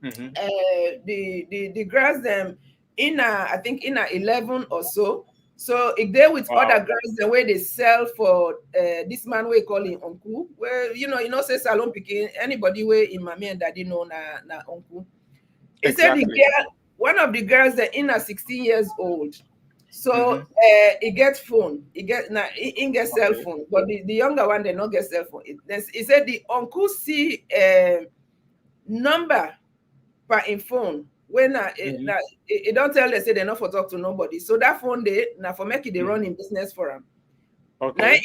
I: the girls them in I think in 11 or so. So if they with other girls the way they sell for this man we call him uncle, where you know say salon picking anybody where in mommy and daddy know na uncle. He said the girl, one of the girls that in 16 years old. So he gets phone, he get cell phone, but the younger one they not get cell phone. He said the uncle see number per in phone when it don't tell they say they not for talk to nobody. So that phone they now for make it they run in business for him. Now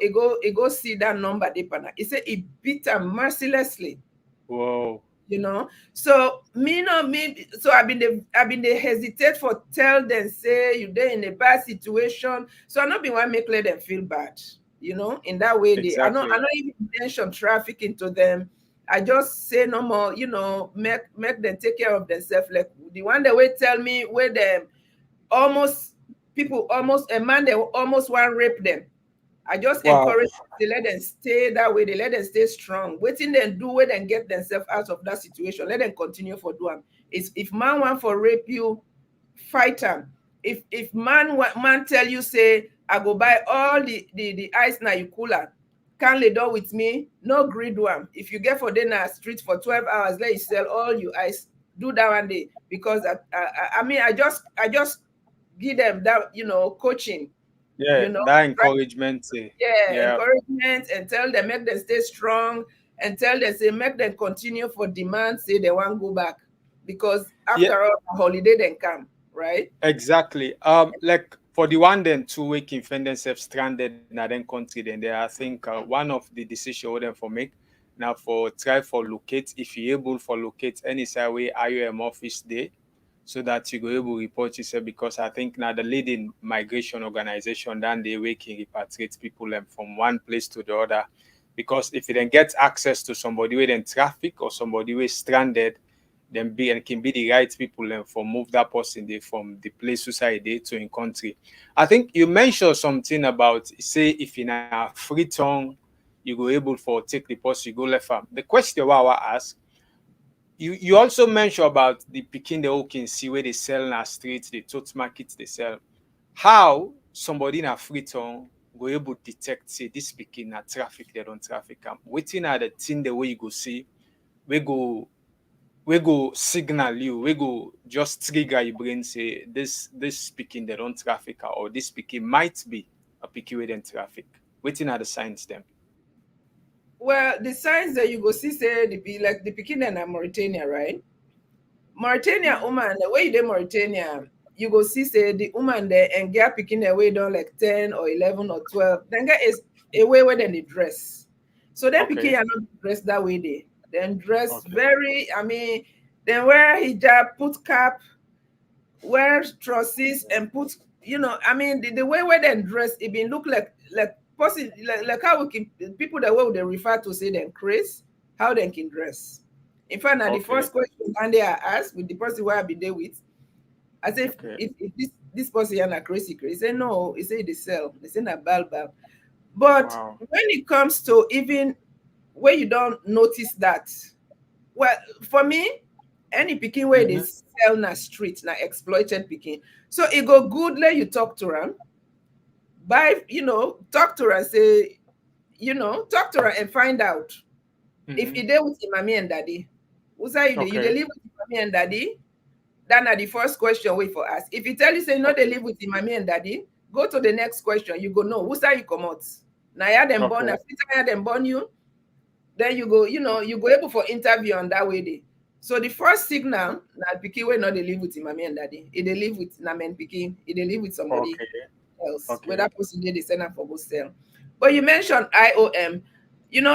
I: he go see that number they partner. He said he beat him mercilessly.
B: Whoa.
I: You know, so so I've been they hesitate for tell them say you there in a bad situation. So I not been want make let them feel bad, you know, in that way. I not even mention trafficking to them. I just say no more, you know, make them take care of themselves. Like the one that will tell me where them a man they almost want rape them. I just encourage them to let them stay that way. They let them stay strong. Waiting them do it and get themselves out of that situation. Let them continue for doing. If man want for rape you, fight him. If man tell you say I go buy all the ice now you cooler, can't lay down with me, no greed one. If you get for dinner street for 12 hours, let you sell all your ice. Do that one day, because I mean I just give them that, you know, coaching.
B: Yeah,
I: you know,
B: that encouragement.
I: Encouragement, and tell them make them stay strong, and tell them say make them continue for demand, say they want go back, because after all the holiday then come, right?
B: Exactly. Like for the one then 2 week find themselves stranded in that country, then there I think one of the decision them for make now for try for locate if you able for locate any side way IOM office day so that you go able to report yourself, because I think now the leading migration organization then they we can repatriate people from one place to the other. Because if you then get access to somebody with in traffic or somebody with stranded, then be and can be the right people and for move that person they from the place society to in country. I think you mentioned something about say if in a free tongue you go able for take the post, you go left farm. The question I will ask, you also mentioned about the picking the whole can see where they sell in the streets, the tote markets they sell. How somebody in a free tongue go able to detect say this picking na traffic, they don't traffic am. Waiting at the thing the way you go see, we go signal you, we go just trigger your brain say this speaking they don't traffic or this speaking might be a picky with them traffic. Waiting at the signs them.
I: Well, the signs that you go see say the Pekin and Mauritania, right? Mauritania woman, the way you dey Mauritania, you go see say the woman there and get picking away down like 10 or 11 or 12. Then get is a way where then they dress. So then
B: Okay.
I: picking are not dressed that way they. Then dress
B: Okay.
I: very, I mean, then wear hijab, put cap, wear trousers and put, I mean, the way where they dress, it been look like person like how we can people that way they refer to say them craze, how they can dress. In fact, now the
B: Okay.
I: first question and they are asked with the person where I be there with, I say
B: Okay.
I: if this person are not crazy, he say no, he say they sell, they say not bal. But
B: Wow.
I: when it comes to even where you don't notice that, well, for me, any picking where they sell na street, na exploited picking. So it go good let you talk to them, buy, talk to her and say, talk to her and find out if you there with your mommy and daddy. Who's are you there? You
B: Okay.
I: they live with your mommy and daddy? That are the first question wait for us. If you tell you say no, they live with your mommy and daddy, go to the next question. You go no. Who's are you come out? Now you them born,
B: Okay.
I: after them born you, then you go, you go able for interview on that way day. So the first signal, na pikin wey not they live with him mommy and daddy. If they live with Namen pikin, if they live with somebody
B: Okay.
I: else,
B: Okay.
I: where that person they send them for go sell. But you mentioned IOM,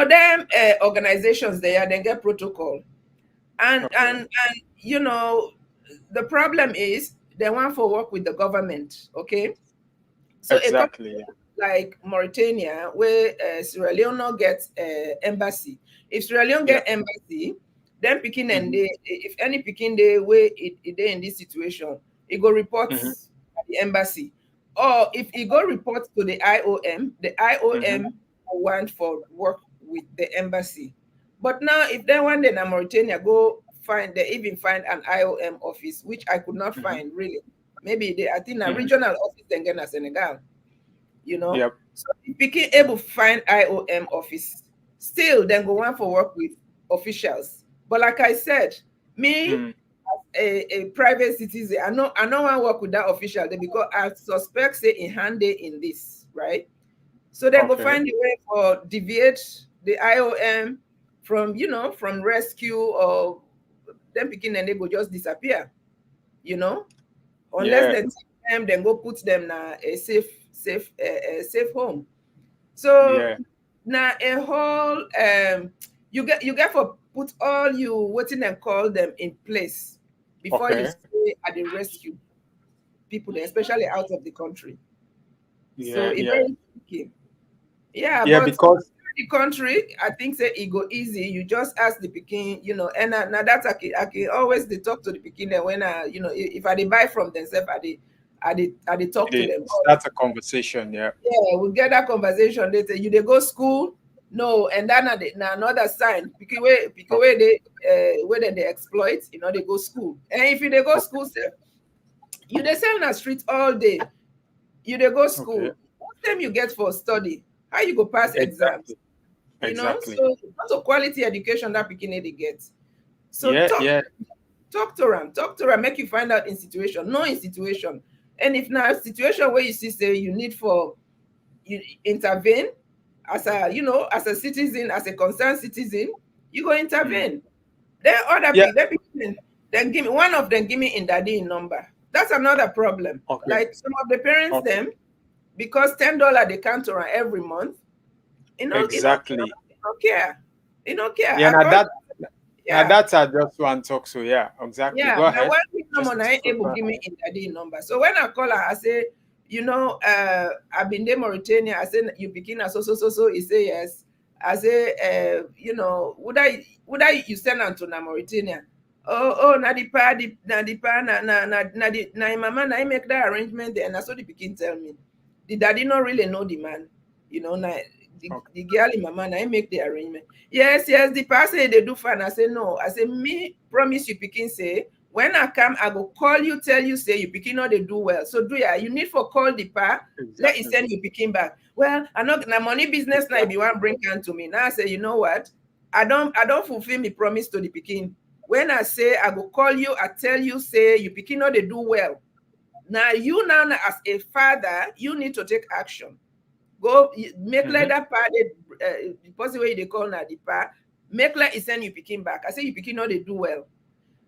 I: them organizations there, then get protocol, and
B: Okay.
I: and the problem is they want for work with the government, okay? So a country
B: Exactly.
I: like Mauritania, where Sierra Leone no get embassy. If Sierra Leone
B: Yeah.
I: get embassy, then Pekin and they, if any Pekin they where they in this situation, it go report at the embassy. Or if it go report to the IOM will want for work with the embassy. But now if they want in Mauritania go find, they even find an IOM office, which I could not find really. Maybe they, I think a regional office then get in Senegal.
B: Yep.
I: So if Pekin able to find IOM office, still then go on for work with officials. But like I said, me as a private citizen, I know want to work with that official there because I suspect say in hand they in this, right? So then go
B: Okay.
I: find a way for deviate the IOM from from rescue, or then Pekin and they go just disappear, unless
B: Yeah.
I: they take them, then go put them in a safe home. So
B: Yeah.
I: now a whole you get for put all you waiting and call them in place before you
B: Okay.
I: stay at the rescue people there, especially out of the country. So
B: Yeah.
I: it's
B: Yeah.
I: very tricky. Yeah,
B: Yeah.
I: but
B: Because
I: the country, I think say it go easy. You just ask the Pekin, and now that I can always they talk to the Pekin and when if I they buy from themselves, I they talk to
B: they
I: them.
B: start a conversation. Yeah.
I: Yeah, we get that conversation later. You they go school? No, and then na another sign. Because where they where then they exploit, they go school. And if you they go school, sef, you they sell on the street all day. You they go
B: Okay.
I: school. What time you get for study? How you go pass exams?
B: Exactly. Exactly.
I: So not a quality education that beginning they get. So
B: Yeah. Yeah.
I: talk to them, make you find out in situation, no in situation. And if now a situation where you see say you need for you intervene as a citizen, as a concerned citizen, you go intervene. Then other
B: Yeah.
I: people, then give me one of them, give me in daddy number. That's another problem.
B: Okay.
I: Like some of the parents,
B: Okay.
I: them because $10 they count around every month.
B: Exactly.
I: You don't care. You don't care.
B: Yeah.
I: I
B: Now
I: call,
B: that. Now
I: Yeah.
B: that's I just want to talk. So yeah, exactly.
I: Yeah,
B: Go
I: now
B: ahead.
I: one thing no
B: Just
I: man I able give me in daddy number. So when I call her, I say, I've been there Mauritania. I say you begin as so. He say yes. I say, would I you send her to na Mauritania? Oh, na the pa na mama na I make that arrangement there. And that's what the begin tell me. The daddy not really know the man, na the girl in mama na I make the arrangement. Yes, the person they do fine. I say no. I say me promise you pikin say when I come, I go call you, tell you say you pikin not they do well. So do ya you need for call the pa, let it
B: Exactly.
I: send you pikin back. Well, I not na money business now if you want bring can to me. Now I say, you know what? I don't fulfill me promise to the pikin. When I say I go call you, I tell you say you pikin not they do well. Now you now as a father, you need to take action. Go make like that part the person way they call now the part make like it send you picking back. I say you picking know they do well.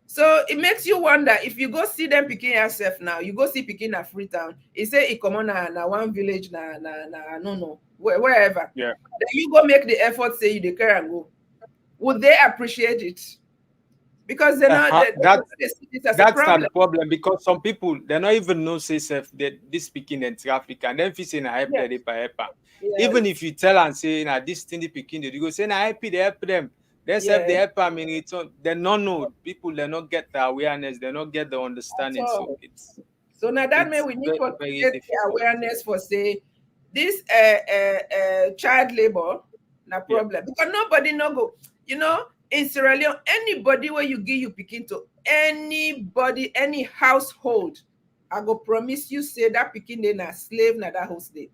I: So it makes you wonder if you go see them picking yourself now, you go see picking at Freetown. It say it come on na one village no wherever.
B: Yeah.
I: Then you go make the effort say you the care and go. Would they appreciate it? Because they're not they see this as a
B: That's not
I: problem.
B: the problem because some people they not even know say self that this speaking in traffic and then if you say na help
I: Yes.
B: them.
I: Yes.
B: Even if you tell and say na this thing the picking they go say na happy they help them. They self they
I: Yes.
B: help them in return. They not know people they not get the awareness, they not get the understanding. So
I: all. So now that means
B: it's
I: we need
B: very,
I: to
B: very
I: create the
B: difficult.
I: awareness for say this child labor na
B: Yeah.
I: problem because nobody no go in Sierra Leone anybody where you give you picking to anybody any household I go promise you say that picking they na slave na that host day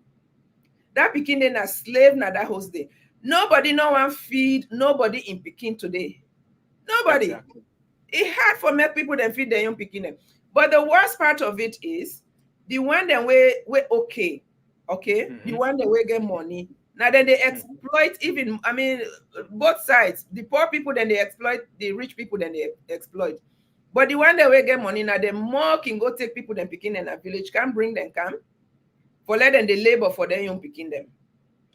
I: that picking they na slave na that host day nobody no one feed nobody in picking today nobody.
B: Exactly.
I: It's hard for make people then feed their young picking them. But the worst part of it is the one that we okay, the one that we get money. Now then they exploit even both sides. The poor people then they exploit the rich people then they exploit. But the one that we get money now the more can go take people then picking in a village can bring them come for let them the labor for them young picking them.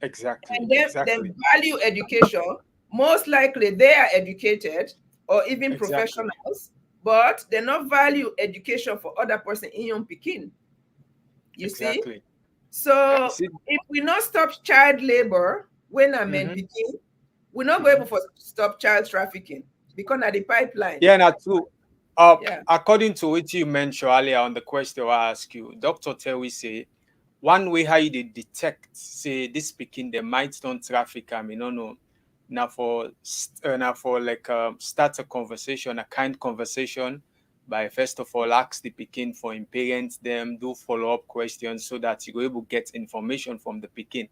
B: Exactly.
I: And then
B: Exactly.
I: value education. Most likely they are educated or even
B: Exactly.
I: professionals, but they not value education for other person in young Pekin. You see?
B: Exactly.
I: So
B: You see?
I: if we not stop child labor when I mean Pekin, we're not going to stop child trafficking because of the pipeline.
B: Yeah, not true.
I: Yeah.
B: According to what you mentioned earlier on the question I asked you, Dr. Terry say one way how you dey detect say this speaking they might don't traffic no. Now for like start a conversation, a kind conversation by first of all ask the Pekin for him parents them, do follow-up questions so that you go able to get information from the Pekin.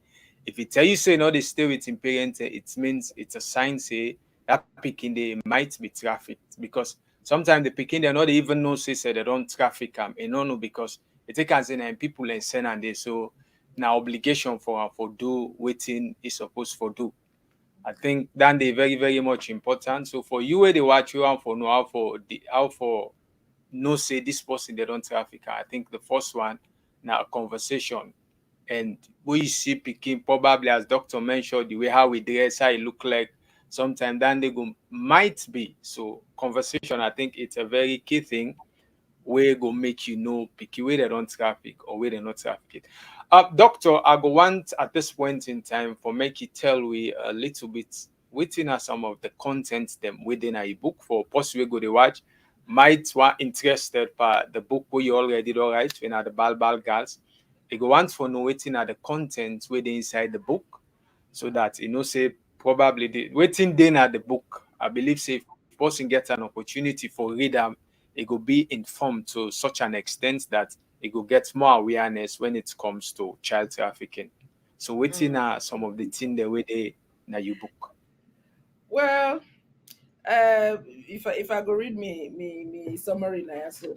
B: If he tell you say no they stay with him parents, it means it's a sign say that Pekin they might be trafficked because sometimes the Pekin they not even know say they don't traffic no because it take as in people and send and they so now obligation for do waiting is supposed for do. I think that they very very much important. So for you where they watch you and for know how for no say this person they don't traffic. I think the first one now conversation and we see picking probably as doctor mentioned the way how we dress, how it look like. Sometimes then they go might be so conversation. I think it's a very key thing where go make you know picky where they don't traffic or where they not traffic. Doctor, I go want at this point in time for make you tell we a little bit within are some of the contents them within a book for possibly go to watch. Might want interested by the book where you already all right when are the Bal girls. They go want for know waiting at the contents within inside the book so that say probably the waiting then at the book. I believe say if person gets an opportunity for read them it will be informed to such an extent that it will get more awareness when it comes to child trafficking. So waiting are some of the things the way they na you book.
I: Well, if I go read me summary now so.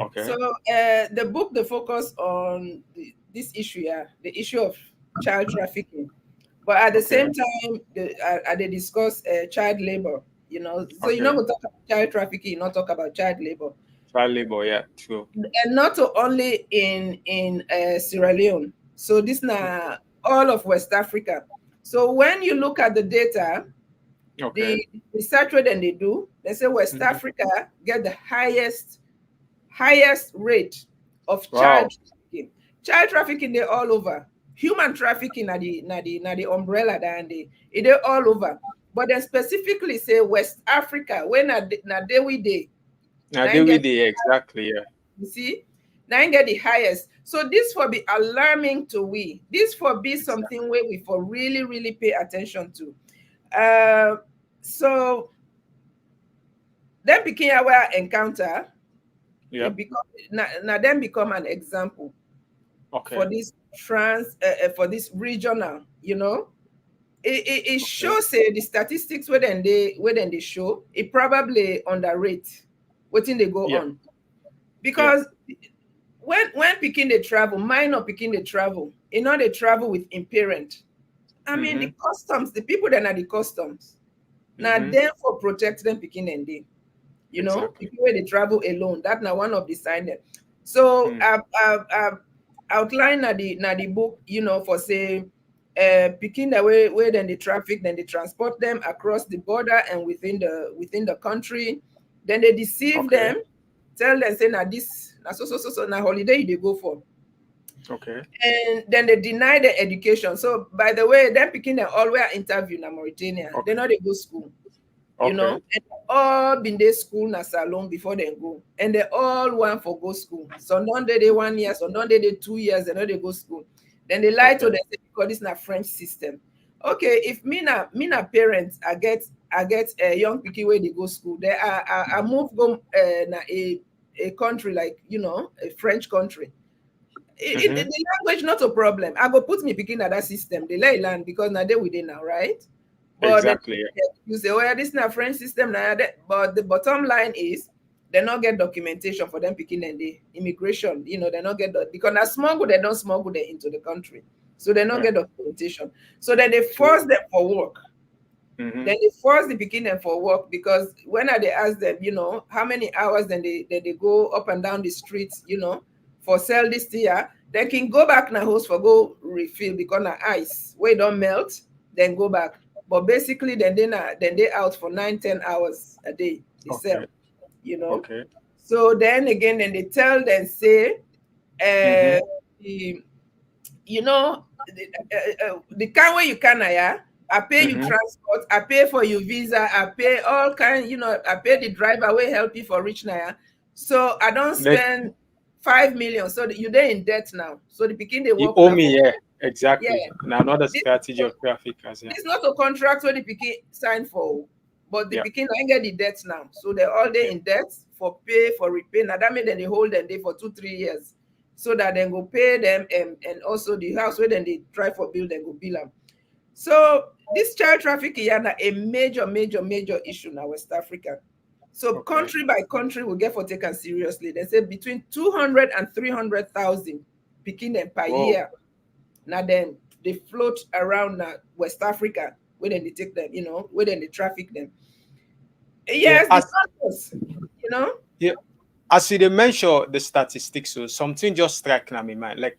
B: Okay.
I: So the book they focus on this issue, the issue of child trafficking, but at the same time, they discuss child labor. So you're not
B: Okay.
I: going to talk about child trafficking, you not talk about child labor,
B: Child labor, yeah, true.
I: and not only in Sierra Leone. So this now all of West Africa. So when you look at the data,
B: Okay.
I: The research where then they do, they say West Africa get the highest rate of
B: Wow.
I: child trafficking. Child trafficking they all over. Human trafficking na the umbrella and they all over. But then specifically say West Africa, when na day we day.
B: Now
I: Now
B: they with
I: get,
B: the exactly, yeah.
I: you see, now get the highest. So this for be alarming to we. This for be something where we for really, really pay attention to. So then became our encounter.
B: Yeah.
I: It become now then become an example for
B: Okay.
I: this for this regional, you know. It
B: Okay.
I: shows say the statistics where then they show it probably underrate what thing they go
B: Yeah.
I: on.
B: Yeah.
I: Because when picking they travel, minor picking they travel, you know they travel with imparent. I mean the customs, the people that are the customs. Now them for protect them picking and they. You know,
B: Exactly.
I: people where they travel alone. That's now one of the sign there. So I've outlined the book, you know, for say picking the way where then they traffic, then they transport them across the border and within the country. Then they deceive
B: Okay.
I: them, tell them say now this now so now holiday they go for.
B: Okay.
I: And then they deny the education. So by the way, them picking them all were interviewed in Mauritania. They know they go school. You know,
B: Okay.
I: and they all been there school na salon before they go, and they all want for go school. Some don't they 1 year, some don't they 2 years, they know they go school. Then they lie to
B: Okay.
I: them say, because this na French system. Okay, if me na parents, I get a young picky where they go school. They I move go na a country like, you know, a French country. The language not a problem. I go put me picking at that system. They let learn because now they within now, right? But then
B: Exactly.
I: you say, well, this is not French system now. But the bottom line is they not get documentation for them picking and the immigration. You know, they not get because now smuggle, they don't smuggle them into the country. So they not
B: Yeah.
I: get documentation. So then they force them for work. Then they force the picking them for work because when they ask them, you know, how many hours then they go up and down the streets, you know, for sell this year, they can go back now host for go refill because now ice where don't melt, then go back. But basically then they out for 9-10 hours a day they sell,
B: Okay.
I: you know.
B: Okay.
I: So then again then they tell them say you know the kind where you can I pay you transport, I pay for your visa, I pay all kind, you know, I pay the driver will help you for reach now. So I don't
B: Let
I: spend 5 million. So you're there in debt now. So the begin they
B: you
I: work
B: owe
I: now.
B: me, yeah.
I: Yeah.
B: Exactly. Now another
I: This,
B: strategy of traffickers, yeah.
I: this not a contract where the Peking sign for, but the
B: Yeah.
I: Peking ain't get the debt now. So they're all there
B: Yeah.
I: in debt for pay, for repay. Now that made them they hold them there for 2-3 years. So that then go pay them and also the house where then they try for bill, then go bill them. So this child trafficking is a major issue now West Africa. So
B: Okay.
I: country by country will get for taken seriously. They say between 200 and 300,000 picking them per
B: Whoa.
I: year. Now then they float around West Africa where then they take them, you know, where then they traffic them.
B: Yeah.
I: Yes, the numbers, you know.
B: Yeah. As you dey mention the statistics, so something just strike na my mind. Like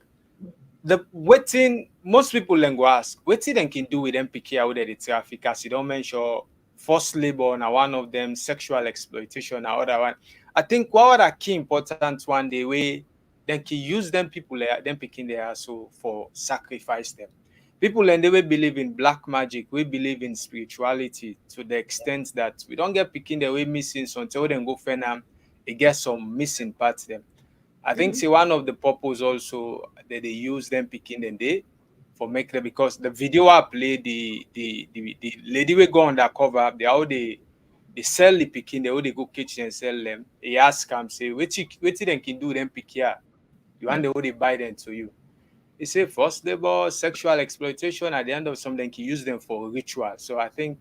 B: the waiting, most people then go ask, waiting then can do with them picky out the traffic, as you don't mention forced labor now one of them, sexual exploitation now other one. I think what are key important one the way they can use them people there, them picking there so for sacrifice them. People and they will believe in black magic, we believe in spirituality to the extent that we don't get picking the way missing so until then go find them, it gets some missing parts them. I think see one of the purpose also that they use them picking and they for make them because the video I play the lady will go undercover, they how they sell the picking, they how they go kitchen and sell them. He ask them say, what them can do them pick here? You want the how they buy them to you. He say forced labor, sexual exploitation, at the end of something can use them for ritual. So I think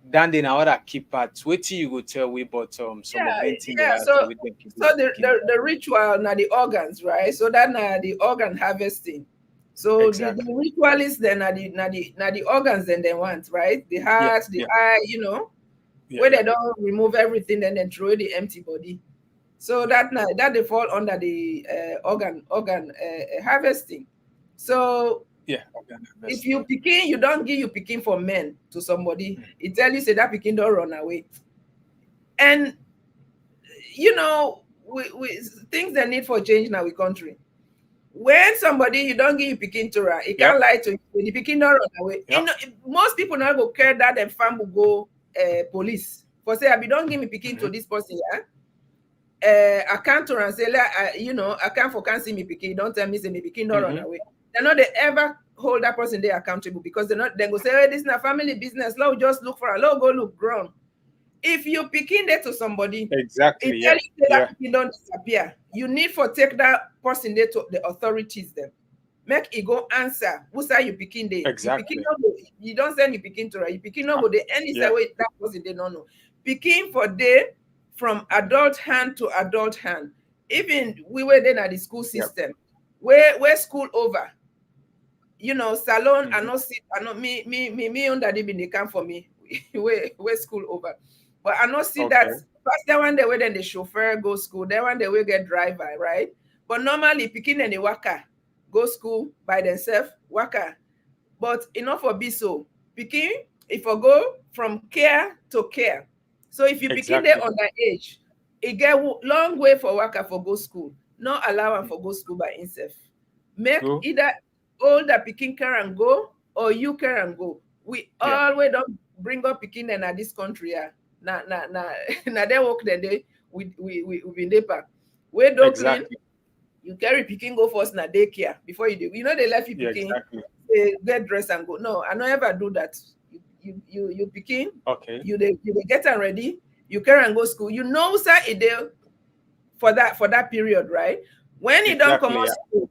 B: then they now other key parts. Wait till you go tell we but some of them thing they
I: Yeah.
B: are
I: So
B: so with them can do
I: the ritual now the organs, right? So that now the organ harvesting. So
B: exactly.
I: the ritualists then are the organs then they want, right? The heart, the eye, you know, where they don't remove everything and then throw the empty body. So that they fall under the organ harvesting. So
B: Yeah.
I: If you picking, you don't give you picking for men to somebody. It tell you say that picking don't run away. And you know, we things that need for change now we country. When somebody you don't give you picking to her, it can't lie to you. The picking don't run away. You know, most people not go care that them farm will go police. For say, I don't give me picking to this person, yeah. I can't turn and say, you know, I can't see me picking. Don't tell me say me picking don't run away. They're not they ever hold that person there accountable because they're not. They go say, hey, this is not family business. Let just look for a go look ground. If you picking there to somebody,
B: exactly,
I: it tell you that picking don't disappear. You need for take that person there to the authorities then. Make it go answer. Who say you picking there?
B: Exactly.
I: You don't send you picking to her. You picking no go there any way that person they don't know. Picking for there from adult hand to adult hand. Even we were then at the school system. Where school over. You know, salon I not sit, I not me on that even they come for me. where school over. But I not see that first that one day where then the chauffeur go school, that one day we get driver, right? But normally picking and the worker go school by themselves, worker. But enough for be so. Picking, if I go from care to care. So if you picking there on that age, it get long way for worker for go school. Not allow him for go school by himself. Make either older picking care and go or you care and go. We always don't bring up picking and at this country. Yeah. Now they work the day we been there. We don't clean. You carry picking go first na daycare before you do. You know they left you picking. They get dressed and go. No, I don't ever do that. You picking. You get them ready. You carry and go school. You know sir it there for that period, right? When you don't come out school,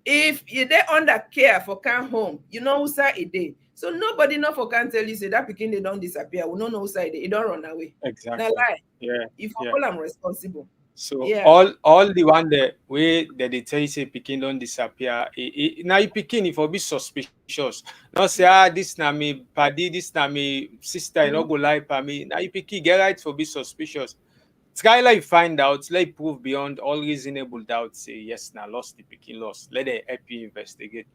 I: if you there under care for come home, you know who say it day. So nobody no for can tell you say that picking they don't disappear. We don't know who say it don't run away.
B: Exactly.
I: Now lie. If all I'm responsible.
B: So all the one that way that they tell you say picking don't disappear. Now you picking if you be suspicious. Not say this na me paddy, this na me sister, you know go lie for me. Now you picking get right for be suspicious. Try like find out, let prove beyond all reasonable doubt. Say yes, now lost the picking lost. Let them help you investigate.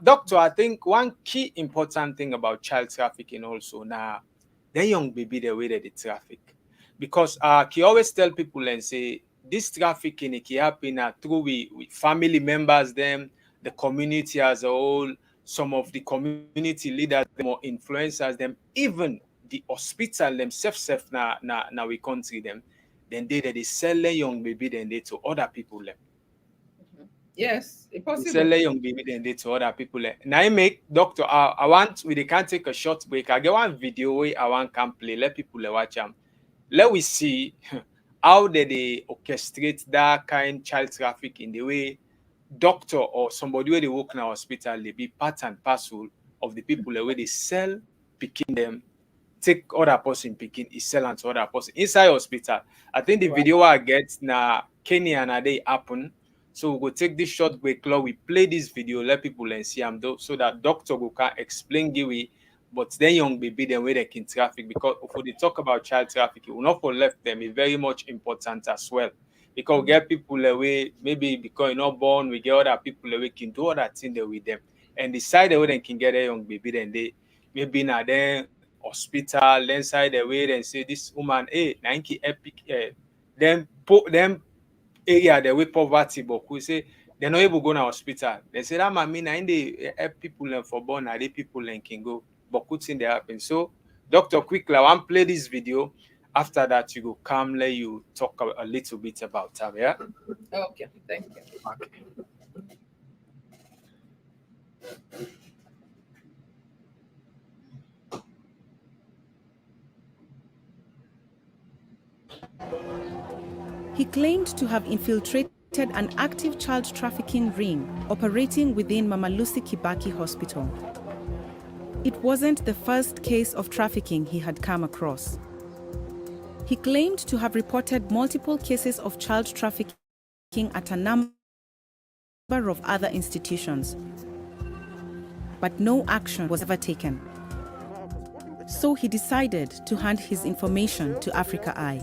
B: Doctor, I think one key important thing about child trafficking also now, the young baby the way that they traffic. Because he always tell people and say this trafficking it can happen through we family members, them, the community as a whole, some of the community leaders, them or influencers, them, even the hospital themselves na we country them. Then they sell a young baby then they to other people.
I: Yes, it's possible.
B: They sell a young baby then they to other people. Now I make doctor. I want we can't take a short break. I get one video where I want can play. Let people watch them. Let we see how they orchestrate that kind of child trafficking in the way doctor or somebody where they work in a hospital they be part and parcel of the people where they sell picking them. Take other person picking is selling to other person inside hospital. I think the video I get na Kenya and they happen. So we go take this short break. We play this video, let people and see them so that doctor go can explain the way. But then young baby then where they can traffic because if they talk about child trafficking, we not for left them is very much important as well. Because we get people away maybe because you're not born, we get other people away can do other things with them and decide where they can get a young baby then they maybe now then hospital, then side the way and say this woman, hey, Nike epic, them put them area the way poverty, but we say they're not able to go to hospital. They say that mean in the help people for born, are they people can go, but what's in there happen. So, doctor, quickly, I want to play this video. After that, you go come let you talk a little bit about her, yeah?
I: Okay, thank you.
B: Okay.
C: He claimed to have infiltrated an active child trafficking ring operating within Mama Lucy Kibaki Hospital. It wasn't the first case of trafficking he had come across. He claimed to have reported multiple cases of child trafficking at a number of other institutions, but no action was ever taken. So he decided to hand his information to Africa Eye.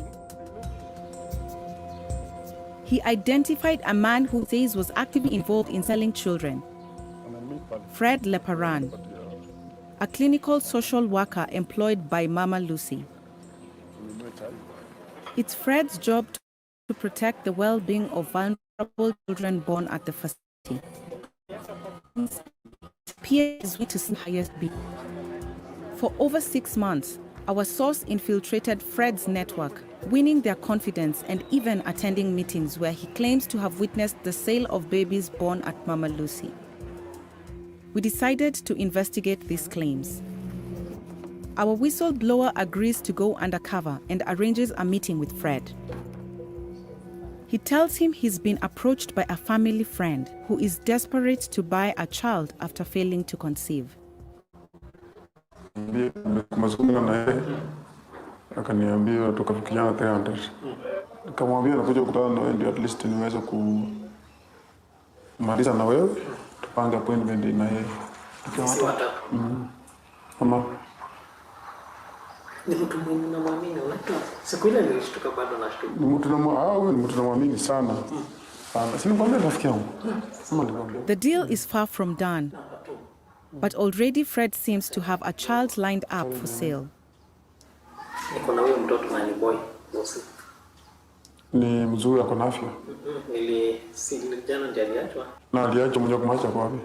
C: He identified a man who says was actively involved in selling children. Fred Leparan, a clinical social worker employed by Mama Lucy. It's Fred's job to protect the well-being of vulnerable children born at the facility. Peer is to see highest bid. For over 6 months, our source infiltrated Fred's network, winning their confidence and even attending meetings where he claims to have witnessed the sale of babies born at Mama Lucy. We decided to investigate these claims. Our whistleblower agrees to go undercover and arranges a meeting with Fred. He tells him he's been approached by a family friend who is desperate to buy a child after failing to conceive.
J: Akaniambia tukafikiana 300. Nikamwambia nakuja kukutana na wewe ndio at least niweze kumaliza na wewe tupange appointment na yeye. Tukiwata. Mama.
K: Ni mtu mwingine namwamini watu. Siku ile nilishtuka bado nashtuka.
J: Ni mtu namwamini sana. Sana. Nikwambia rafiki yangu.
C: The deal is far from done. But already Fred seems to have a child lined up for sale.
K: Niko na huyo mtoto na ni boy.
J: Ni mzuri ako na afya.
K: Jana ndiye aliachwa.
J: Na aliachwa mmoja kumwacha kwa wapi?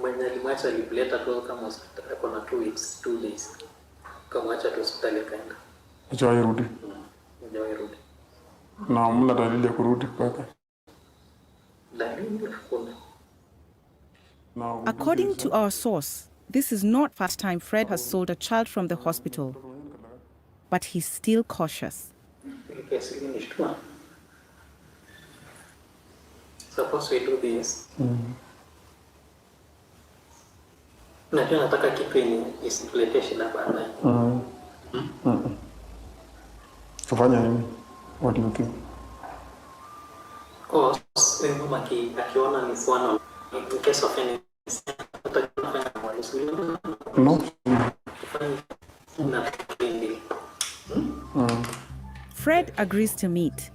K: Mwenye alimwacha alipeleka tu kama hospitali ako na 2 weeks, 2 days. Kamwacha tu hospitali akaenda.
J: Hajawahi rudi.
K: Hajawahi rudi.
J: Na mna dalili ya kurudi kwake?
K: Dalili hakuna.
C: According to our source, this is not the first time Fred has sold a child from the hospital. But he's still cautious.
K: Suppose we do this. Najua nataka kitu yenye isitulete shida baadaye.
J: Kufanya nini? What do you think?
K: Cause mama akiona ni swana in case of any
J: no.
C: Fred agrees to meet.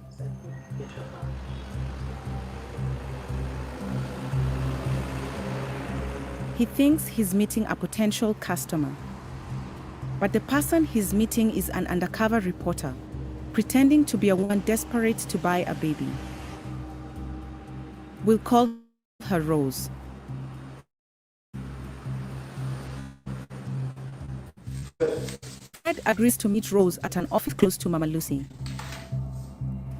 C: He thinks he's meeting a potential customer. But the person he's meeting is an undercover reporter, pretending to be a woman desperate to buy a baby. We'll call her Rose. Fred agrees to meet Rose at an office close to Mama Lucy.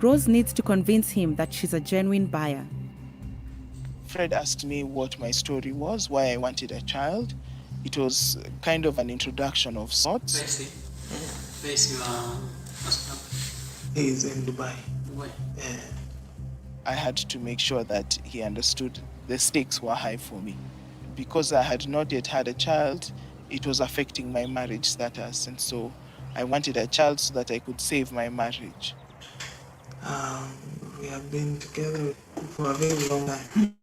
C: Rose needs to convince him that she's a genuine buyer.
L: Fred asked me what my story was, why I wanted a child. It was kind of an introduction of sorts.
K: I see. Where is your husband?
L: He's in Dubai.
K: Dubai?
L: Yeah. I had to make sure that he understood the stakes were high for me. Because I had not yet had a child, it was affecting my marriage status, and so I wanted a child so that I could save my marriage.
F: We have been together for a very long time.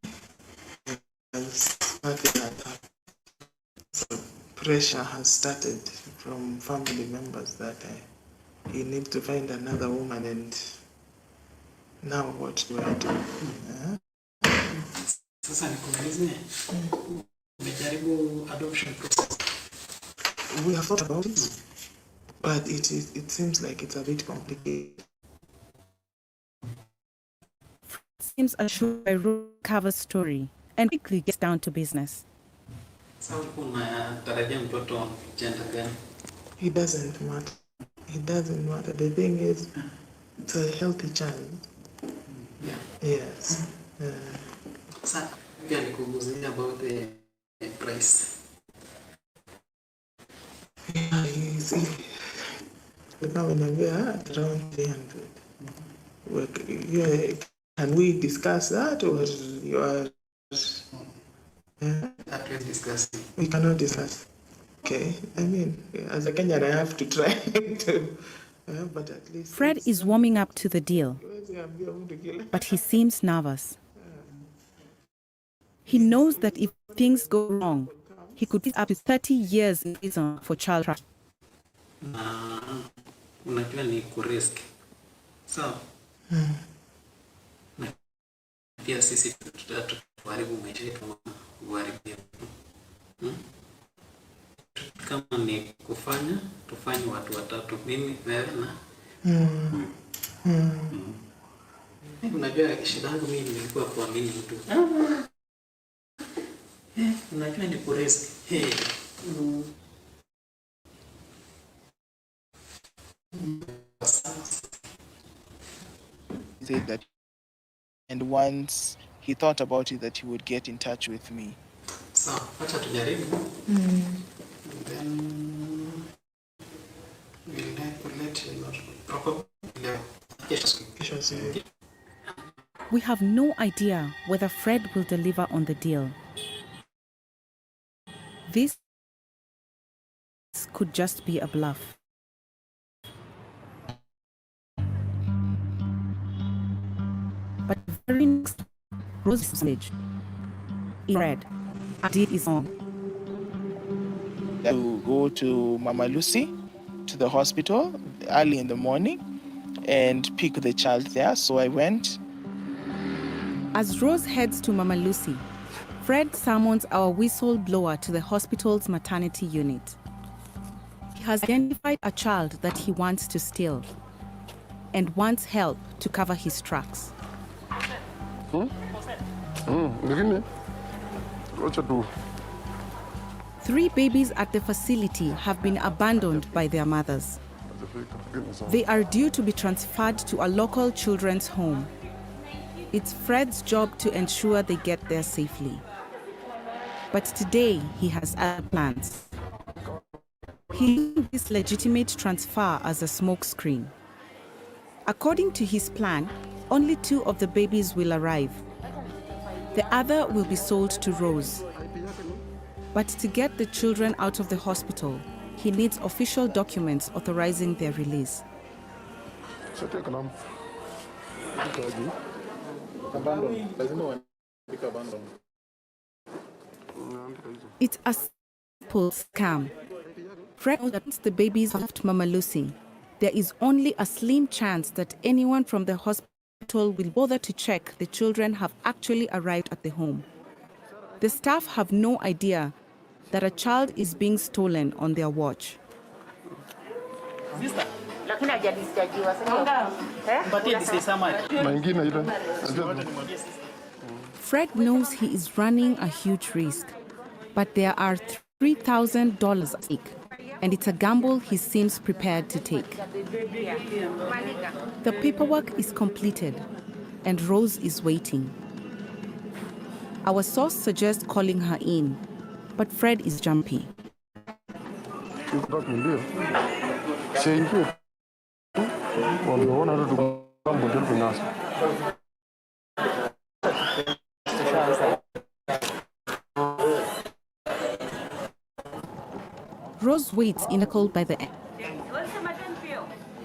F: So pressure has started from family members that he needs to find another woman, and now what do I do?
K: Sasa nikuulize, umejaribu adoption process?
F: We have thought about it, but it seems like it's a bit complicated.
C: Seems assured by Rose cover story and quickly gets down to business.
K: Sasa unatarajia mtoto gender gani?
F: It doesn't matter. It doesn't matter. The thing is, it's a healthy child.
K: Yeah.
F: Yes.
K: Sasa pia nikuguzia about the price.
F: Yeah, easy. Now when we're at around 300. Can we discuss that, or you are?
K: That we're discussing.
F: We cannot discuss. Okay. I mean, as a Kenyan, I have to try to. But at least
C: Fred is warming up to the deal, but he seems nervous. He knows that if things go wrong, he could be up to 30 years in prison for child trafficking.
K: Unajua ni kurisk. So, pia sisi tutaharibu maisha yetu kuharibia. kama ni kufanya tufanye watu watatu, mimi wewe na unajua shida yangu mimi nilikuwa kuamini mtu. Unajua ni kuresi.
L: He said that, and once he thought about it, that he would get in touch with me.
K: So, wacha tujaribu. Then we'll let you know probably.
C: We have no idea whether Fred will deliver on the deal. This could just be a bluff. But the very next Rose message in red, a deal is on.
L: To go to Mama Lucy, to the hospital early in the morning, and pick the child there. So I went.
C: As Rose heads to Mama Lucy, Fred summons our whistleblower to the hospital's maternity unit. He has identified a child that he wants to steal and wants help to cover his tracks. Three babies at the facility have been abandoned by their mothers. They are due to be transferred to a local children's home. It's Fred's job to ensure they get there safely. But today, he has other plans. He uses this legitimate transfer as a smokescreen. According to his plan, only 2 of the babies will arrive. The other will be sold to Rose. But to get the children out of the hospital, he needs official documents authorizing their release. It's a simple scam. Fred knows that once the babies left Mama Lucy, there is only a slim chance that anyone from the hospital will bother to check the children have actually arrived at the home. The staff have no idea that a child is being stolen on their watch. Fred knows he is running a huge risk, but there are $3,000 at stake, and it's a gamble he seems prepared to take. The paperwork is completed, and Rose is waiting. Our source suggests calling her in, but Fred is jumpy. Rose waits in a call by the end.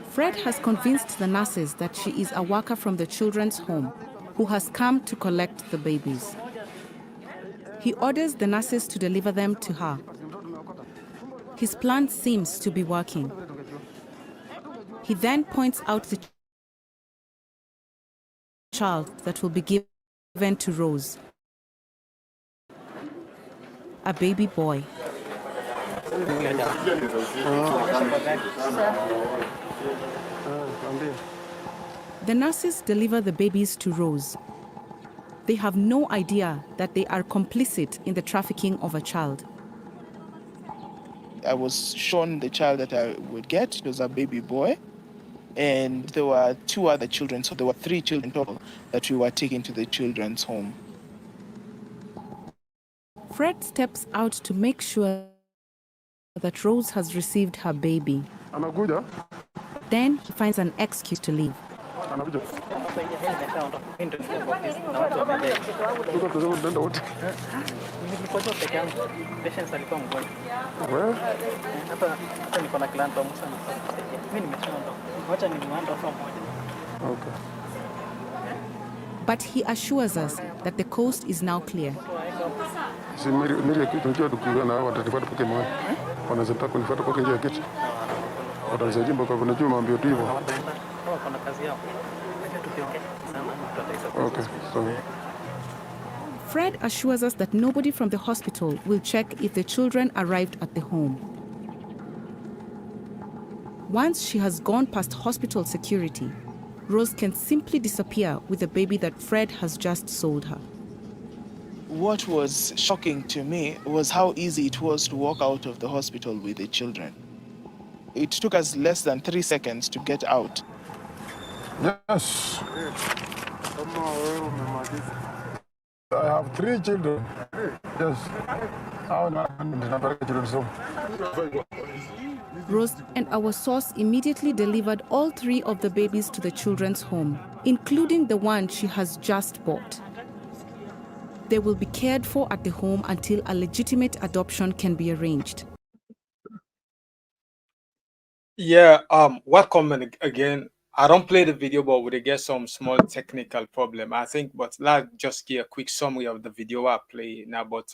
C: Fred has convinced the nurses that she is a worker from the children's home who has come to collect the babies. He orders the nurses to deliver them to her. His plan seems to be working. He then points out the child that will be given to Rose. A baby boy. The nurses deliver the babies to Rose. They have no idea that they are complicit in the trafficking of a child.
L: I was shown the child that I would get. It was a baby boy. And there were 2 other children, so there were 3 children total that we were taking to the children's home.
C: Fred steps out to make sure that Rose has received her baby. Then he finds an excuse to leave. But he assures us that the coast is now clear. Fred assures us that nobody from the hospital will check if the children arrived at the home. Once she has gone past hospital security, Rose can simply disappear with the baby that Fred has just sold her.
L: What was shocking to me was how easy it was to walk out of the hospital with the children. It took us less than 3 seconds to get out.
J: Yes. I have 3 children. Yes.
C: Rose and our source immediately delivered all 3 of the babies to the children's home, including the one she has just bought. They will be cared for at the home until a legitimate adoption can be arranged.
B: Yeah, welcome again. I don't play the video, but we get some small technical problem, I think. But let's just give a quick summary of the video I play now. But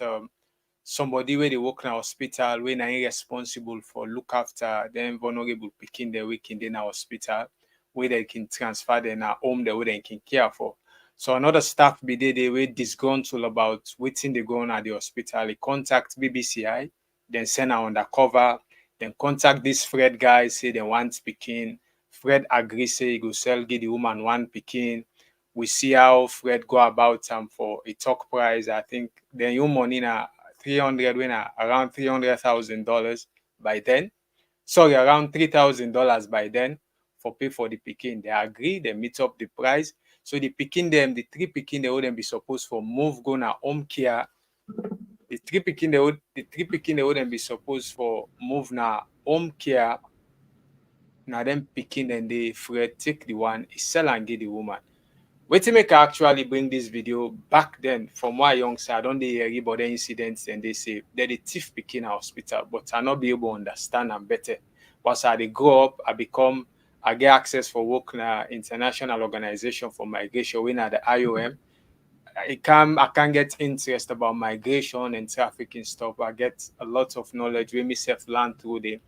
B: somebody where they work in a hospital, when I responsible for look after them vulnerable picking the week in the hospital, where they can transfer them at home, the way they can care for. So another staff be there, they were disgruntled about waiting they go on at the hospital. They contact BBCI, then send her undercover, then contact this Fred guy, say they want picking. Fred agree, say he go sell, give the woman 1 picking. We see how Fred go about for a talk price. I think then your money na 300 when around $300,000 by then. Sorry, around $3,000 by then for pay for the picking. They agree, they meet up the price. So the picking them, the 3 picking they would then be supposed for move go na home care. The 3 picking they would then be supposed for move na home care. Now them picking then they Fred take the one, he sell and give the woman. Wait to make I actually bring this video back then from why young side, I don't hear about the incidents and they say that the thief picking hospital, but I not be able to understand them better. Once I grow up, I get access for work na international organization for migration, when at the IOM. I can get interest about migration and trafficking stuff. I get a lot of knowledge when myself learn through them.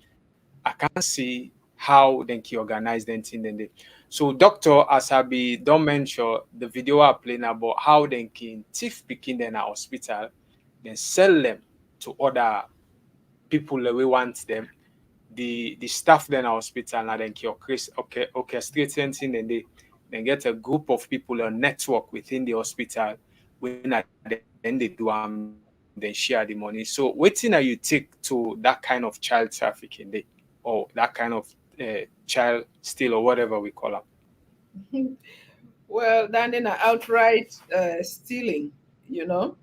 B: I can see how they can organize them thing then they. So doctor, as I be don't mention the video I playing about how they can thief picking them at hospital, then sell them to other people that we want them. The staff then at hospital and then can orchestrate thing then they then get a group of people, a network within the hospital when then they do then share the money. So waiting you take to that kind of child trafficking day or that kind of child steal or whatever we call them?
I: Well, then outright stealing, you know.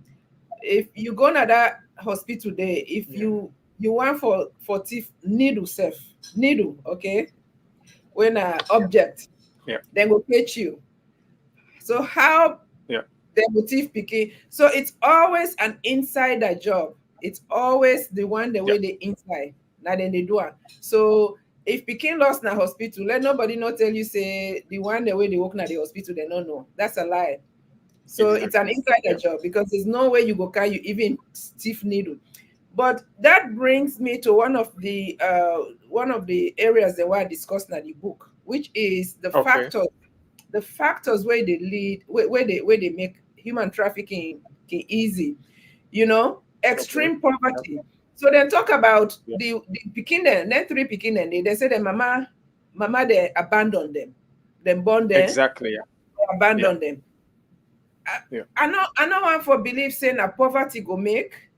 I: If you go to that hospital there, if you want for thief needle self, needle, okay, when object, then go catch you. So how the motive picking? So it's always an insider job. It's always the one the way they inside. Now then they do it. So if picking lost in a hospital, let nobody not tell you say the one the way they work in the hospital, they don't know. That's a lie. So it's an insider job because there's no way you go carry you even stiff needle. But that brings me to one of the areas that were discussed in the book, which is the factors where they lead, where they make human trafficking easy. You know, extreme poverty. So then talk about the picking them, then 3 picking them. They say the mama they abandon them, then born them,
B: exactly,
I: abandon them. I know one for belief saying that poverty go make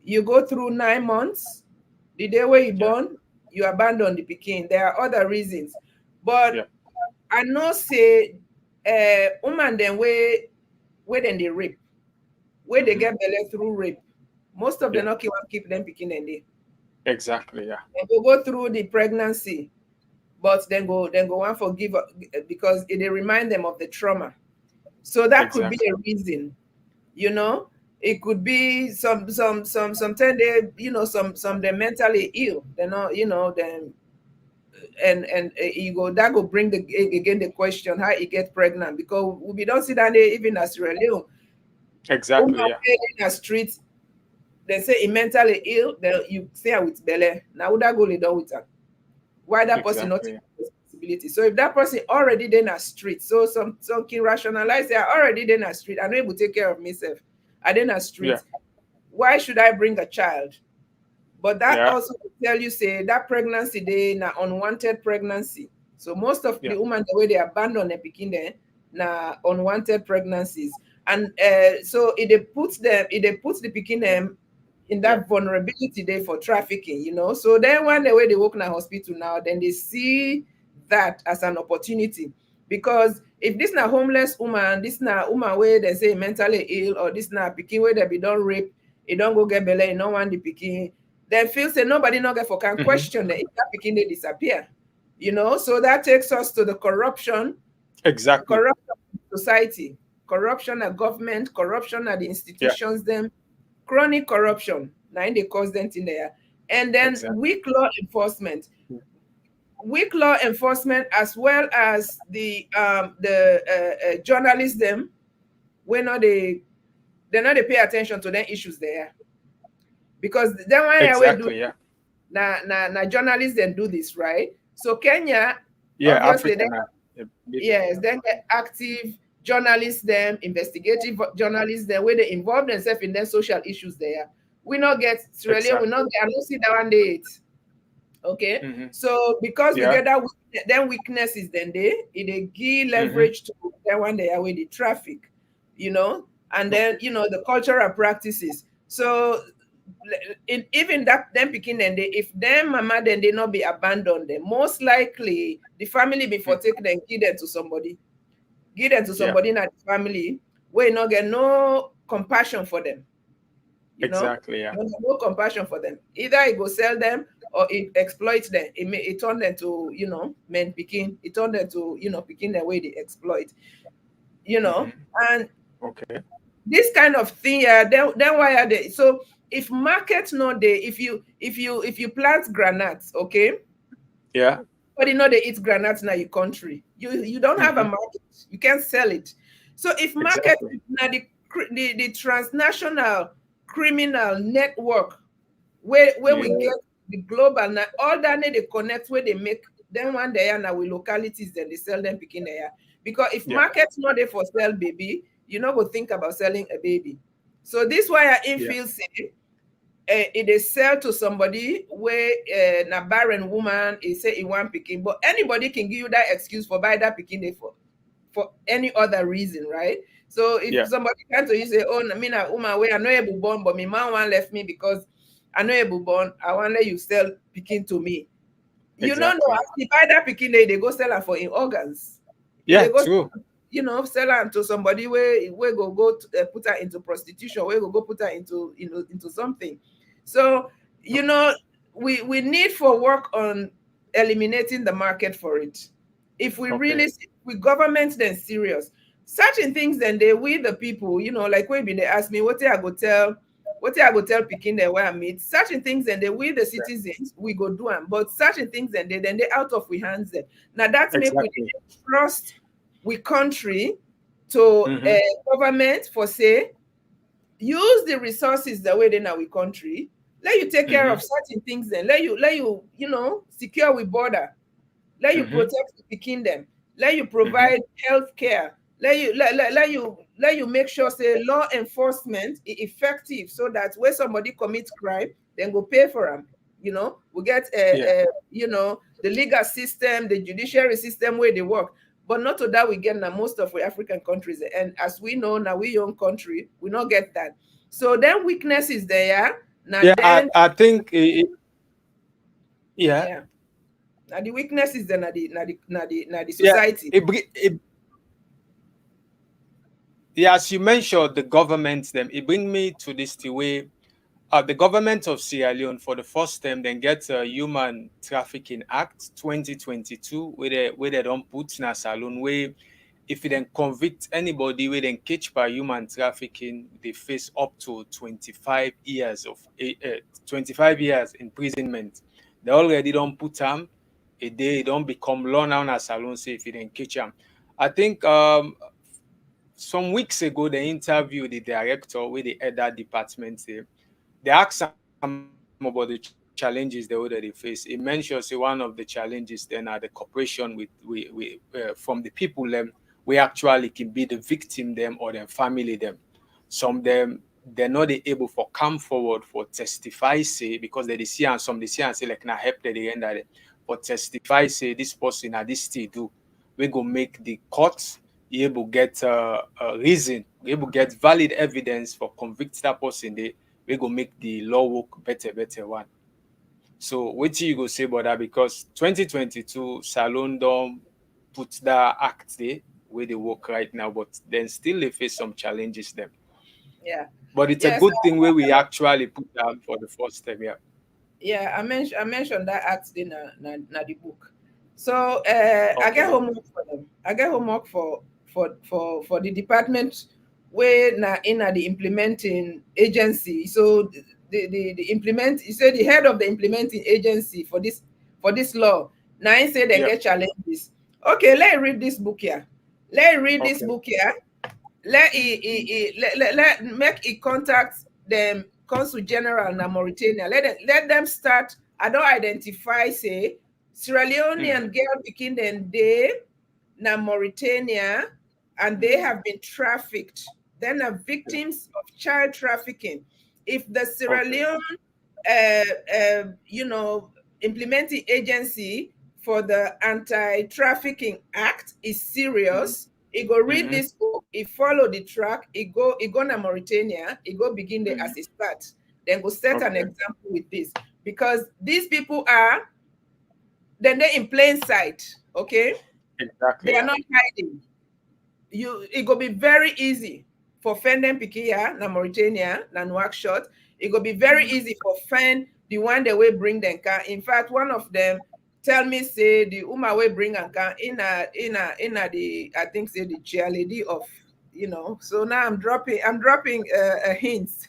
I: you go through 9 months. The day where you born, you abandon the pikin. There are other reasons, but I know say woman then where then they rape, where they get belly through rape. Most of them not keep them picking and they
B: exactly
I: they go through the pregnancy, but then go one for give up because they remind them of the trauma. So that could be a reason, you know. It could be sometimes they, you know, some they're mentally ill. They're not, you know, then and you go that go bring the question how he get pregnant because we don't see that even as Sierra Leone.
B: Exactly.
I: In the streets, they say he mentally ill. Then you say her with belly. Now would that go lay down with her? Why that person not taking responsibility? So if that person already in a street, so some can rationalize they are already in a street. I'm able to take care of myself. I in a street. Why should I bring a child? But that also tell you say that pregnancy they na unwanted pregnancy. So most of the women the way they abandon the pikin there na unwanted pregnancies, and so it puts the pikin them in that vulnerability there for trafficking, you know. So then when the way they work in a hospital now, then they see that as an opportunity, because if this na homeless woman, this na woman where they say mentally ill, or this na pikin where they be done rape, it don't go get belly, no one the pikin, then feel say nobody not get for can question that if that pikin they disappear, you know. So that takes us to the corruption.
B: Exactly.
I: Corruption in society, corruption at government, corruption at the institutions, them chronic corruption. Now they cause them in there. And then weak law enforcement. Weak law enforcement, as well as the journalists them, they not they pay attention to them issues there. Because then why do na journalists then do this, right? So Kenya, obviously they then get active journalists, them investigative journalists, them where they involve themselves in their social issues there. We not get Sierra Leone, we not get, I don't see that one day. Okay, so because we get that, then weaknesses, then they give leverage to that one day where they traffic, you know, and then you know the cultural practices. So even that them picking, then if them mama then they not be abandoned, them most likely the family before take them give them to somebody in the family where not get no compassion for them, you know. No compassion for them. Either it go sell them or it exploits them. It turn them to, you know, men picking. It turn them to, you know, picking the way they exploit, you know. And this kind of thing, then why are they? So if market not there, if you plant granates, okay, but you know they eat granates in your country, you don't have a market, you can't sell it. So if market now the transnational criminal network where we get the global now, all that they connect where they make them one day now with localities, then they sell them picking there. Because if market's not there for sell baby, you know, go think about selling a baby. So this why I feel say it is sell to somebody where a barren woman is say in one picking, but anybody can give you that excuse for buy that picking for any other reason, right? So if somebody comes to you say, oh, I mean, a woman where I know able born, but my man one left me because I know able born, I want let you sell picking to me. You don't know if buy that picking they go sell her for in organs.
B: Yeah,
I: go,
B: true.
I: You know, sell her to somebody where go to, put her into prostitution, where go put her into, you know, into something. So, you know, we need for work on eliminating the market for it. If we really, we government then serious, certain things then we the people, you know, like when they ask me what I go tell picking there where I meet, certain things and we the citizens we go do them, but certain things and then they out of we hands them. Now that's make we trust we country to government for say use the resources the way they now we country, let you take care of certain things, then let you you know secure we border, let you protect the kingdom, let you provide health care, let you make sure say law enforcement is effective so that when somebody commits crime, then go pay for them. You know, we get you know, the legal system, the judiciary system where they work. But not to that we get now most of the African countries. And as we know now, we own country, we not get that. So then weakness is there. Now then
B: I think
I: now the weakness is then the society.
B: As you mentioned, the government them, it bring me to this the way the government of Sierra Leone for the first time then get a Human Trafficking Act 2022 where they don't put in a salon where if you then convict anybody where then catch by human trafficking, they face up to 25 years of 25 years imprisonment. They already don't put them a day, don't become law now as salon say if you then catch them. I think some weeks ago they interviewed the director with the head that department there. They asked him about the challenges they face. He mentions one of the challenges then are the cooperation with from the people them we actually can be the victim them or their family them. Some them they're not able for come forward for testify say because they see and some they see and say like na help the end of it for testify say this person at this still do we go make the court able get a reason able get valid evidence for convict that person they we go make the law work better one. So what you go say about that because 2022 Salon don't put that act there where they work right now, but then still they face some challenges them.
I: Yeah.
B: But it's a
I: Yes,
B: good thing where we actually put down for the first time. Yeah.
I: yeah, I mentioned that act in the book. So I get
B: Okay.
I: homework for them. I get homework for the department where na in the implementing agency. So the implement you say the head of the implementing agency for this law. Now I say they
B: Yeah.
I: get challenges. Okay, let read this book here. Let read this
B: Okay.
I: book here. Let make it contact them consul general na Mauritania. Let them start. I don't identify say Sierra Leonean girl picking them they na Mauritania and they have been trafficked. Then are victims of child trafficking. If the Sierra Leone implementing agency for the Anti-Trafficking Act is serious. He go read this book, he follow the track, he go to Mauritania, he go begin there as a start. Then go set an example with this. Because these people are then they're in plain sight. Okay?
B: Exactly.
I: They are not hiding. It go be very easy for Fenden Pikia na Mauritania na Nouakchott. It go be very easy for Fen the one that will bring them car. In fact, one of them tell me say the Uma will bring a car in the I think say the chair lady of So now I'm dropping hints.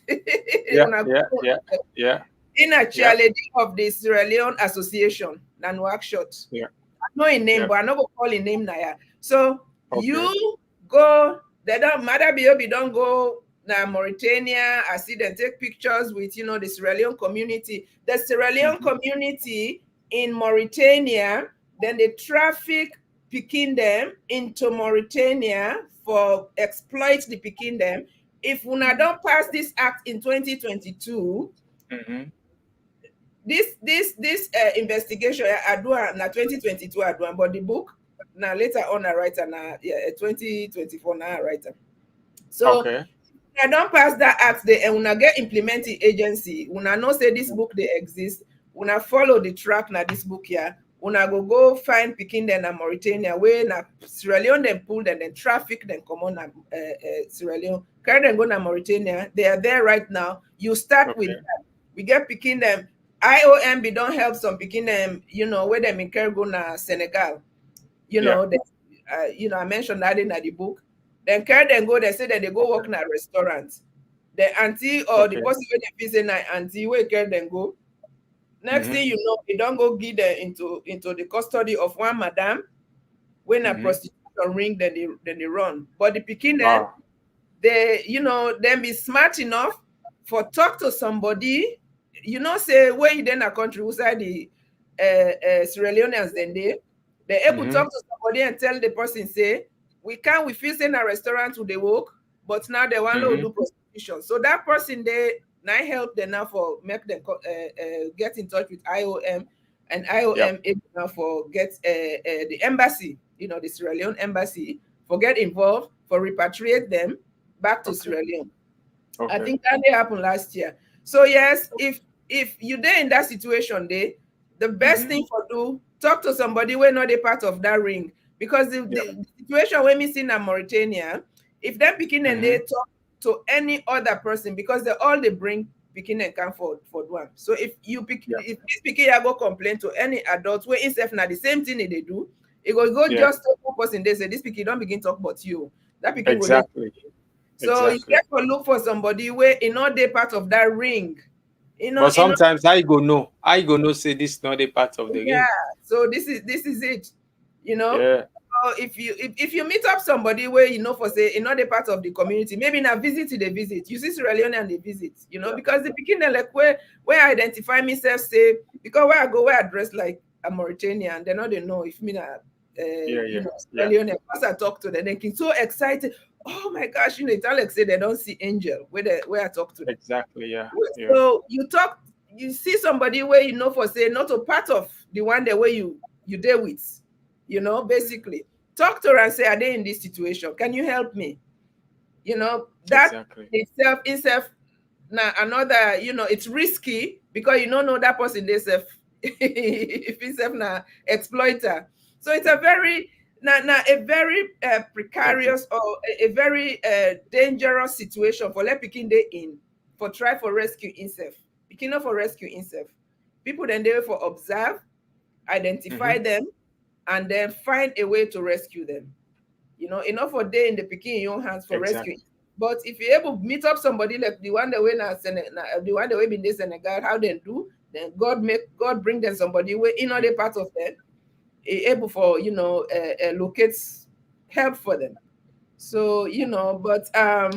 B: Yeah.
I: In a chair lady of the Sierra Leone Association na Nouakchott.
B: Yeah.
I: I know his name, but I not go call his name now. So you go, they don't matter BOB don't go now Mauritania. I see them take pictures with the Sierra Leone community. The Sierra Leone community in Mauritania, then they traffic picking them into Mauritania for exploit the picking them. If una don't pass this act in 2022, this investigation I do na 2022 I do, but the book now later on I write na 2024 now I write. So I don't pass that act there and una get implementing agency. Una know say this book they exist. Una follow the track na this book here. Una go find picking them na Mauritania where na Sierra Leone them pull them then traffic them come on na Sierra Leone. Carry them go na Mauritania. They are there right now. You start with that. We get picking them. IOM be don't help some picking them, where them in go na Senegal. I mentioned that in the book. Then carry them go, they say that they go work in a restaurant. The auntie or the person where they visit na auntie where carry them go. Next thing you know, they don't go give them into the custody of one madam. When a prostitution ring, then they run. But the picking them, they them be smart enough for talk to somebody. Say where you then a country outside the Sierra Leoneans then they're able to talk to somebody and tell the person say we feel say in a restaurant with the work, but now they want to do prostitution. So that person they now help them now for make them get in touch with IOM, and IOM able now for get the embassy, the Sierra Leone embassy, for get involved for repatriate them back to Sierra Leone. I think that happened last year. So yes, if you there in that situation, the best thing for do talk to somebody when not a part of that ring, because the situation when me see in Mauritania, if them picking and they talk to any other person, because they bring picking and come for one. So if you pick if this picking I go complain to any adult where instead now the same thing they do, it go just to one person they say this picking don't begin talk about you. That picking
B: exactly.
I: So you have to look for somebody where in all day part of that ring.
B: But sometimes I go no say this not a part of the ring.
I: Yeah. So this is it.
B: Yeah.
I: So if you meet up somebody where for say in other part of the community, maybe in a visit to the visit, you see Sierra Leone and they visit, because the beginning like where I identify myself say because where I go where I dress like a Mauritanian, they know if me Sierra Leone. Once I talk to them, they get so excited. oh my gosh, it's Alex say they don't see angel where I talk to them.
B: Exactly, yeah.
I: So you see somebody where for say not a part of the one the way you deal with, basically talk to her and say, are they in this situation? Can you help me? That
B: exactly.
I: itself now another, it's risky because you don't know that person they self if he's now exploiter. So it's a very precarious or a very dangerous situation for let Pikin they in for try for rescue himself. Pikin not for rescue himself. People then they for observe, identify them, and then find a way to rescue them. Enough for day in the Pikin in your hands for rescue. But if you're able to meet up somebody like the one that way now, the one that way in this Senegal, how they do, then God bring them somebody where in other part of them, able for locate help for them. So but now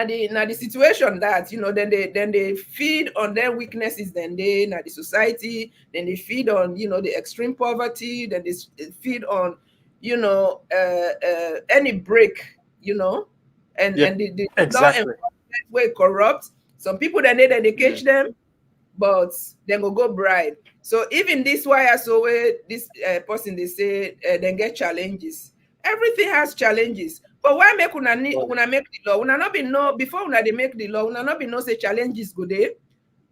I: the situation that then they feed on their weaknesses, then they now the society, then they feed on the extreme poverty, then they feed on any break and the law enforcement way corrupt. Some people then they catch them, but then go bribe. So even this wire, so where this person they say then get challenges. Everything has challenges. But why make una make the law? Una not be know before una they make the law. Una not be know say challenges go there.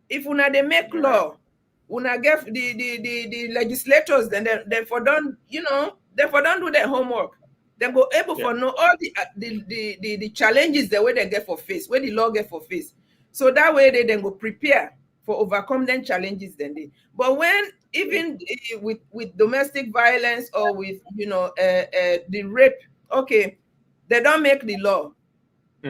I: If una they make law, una get the legislators then for don't then for don't do their homework. Then go able for know all the challenges the way they get for face, where the law get for face. So that way they then go prepare for overcome them challenges then they. But when even with domestic violence or with the rape, okay, they don't make the law.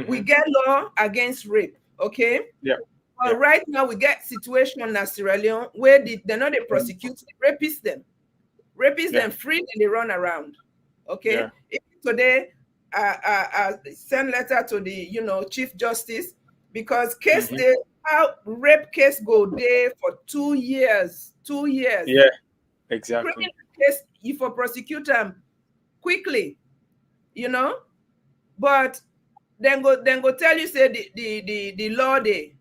I: We get law against rape, okay? But right now we get situation in Sierra Leone where they're not they prosecute rapists them. Rapists them free and they run around. Okay. Today send letter to the Chief Justice because case they how rape case go there for 2 years. 2 years.
B: Yeah, exactly.
I: Criminal case you for prosecute them quickly, but then go tell you say the law they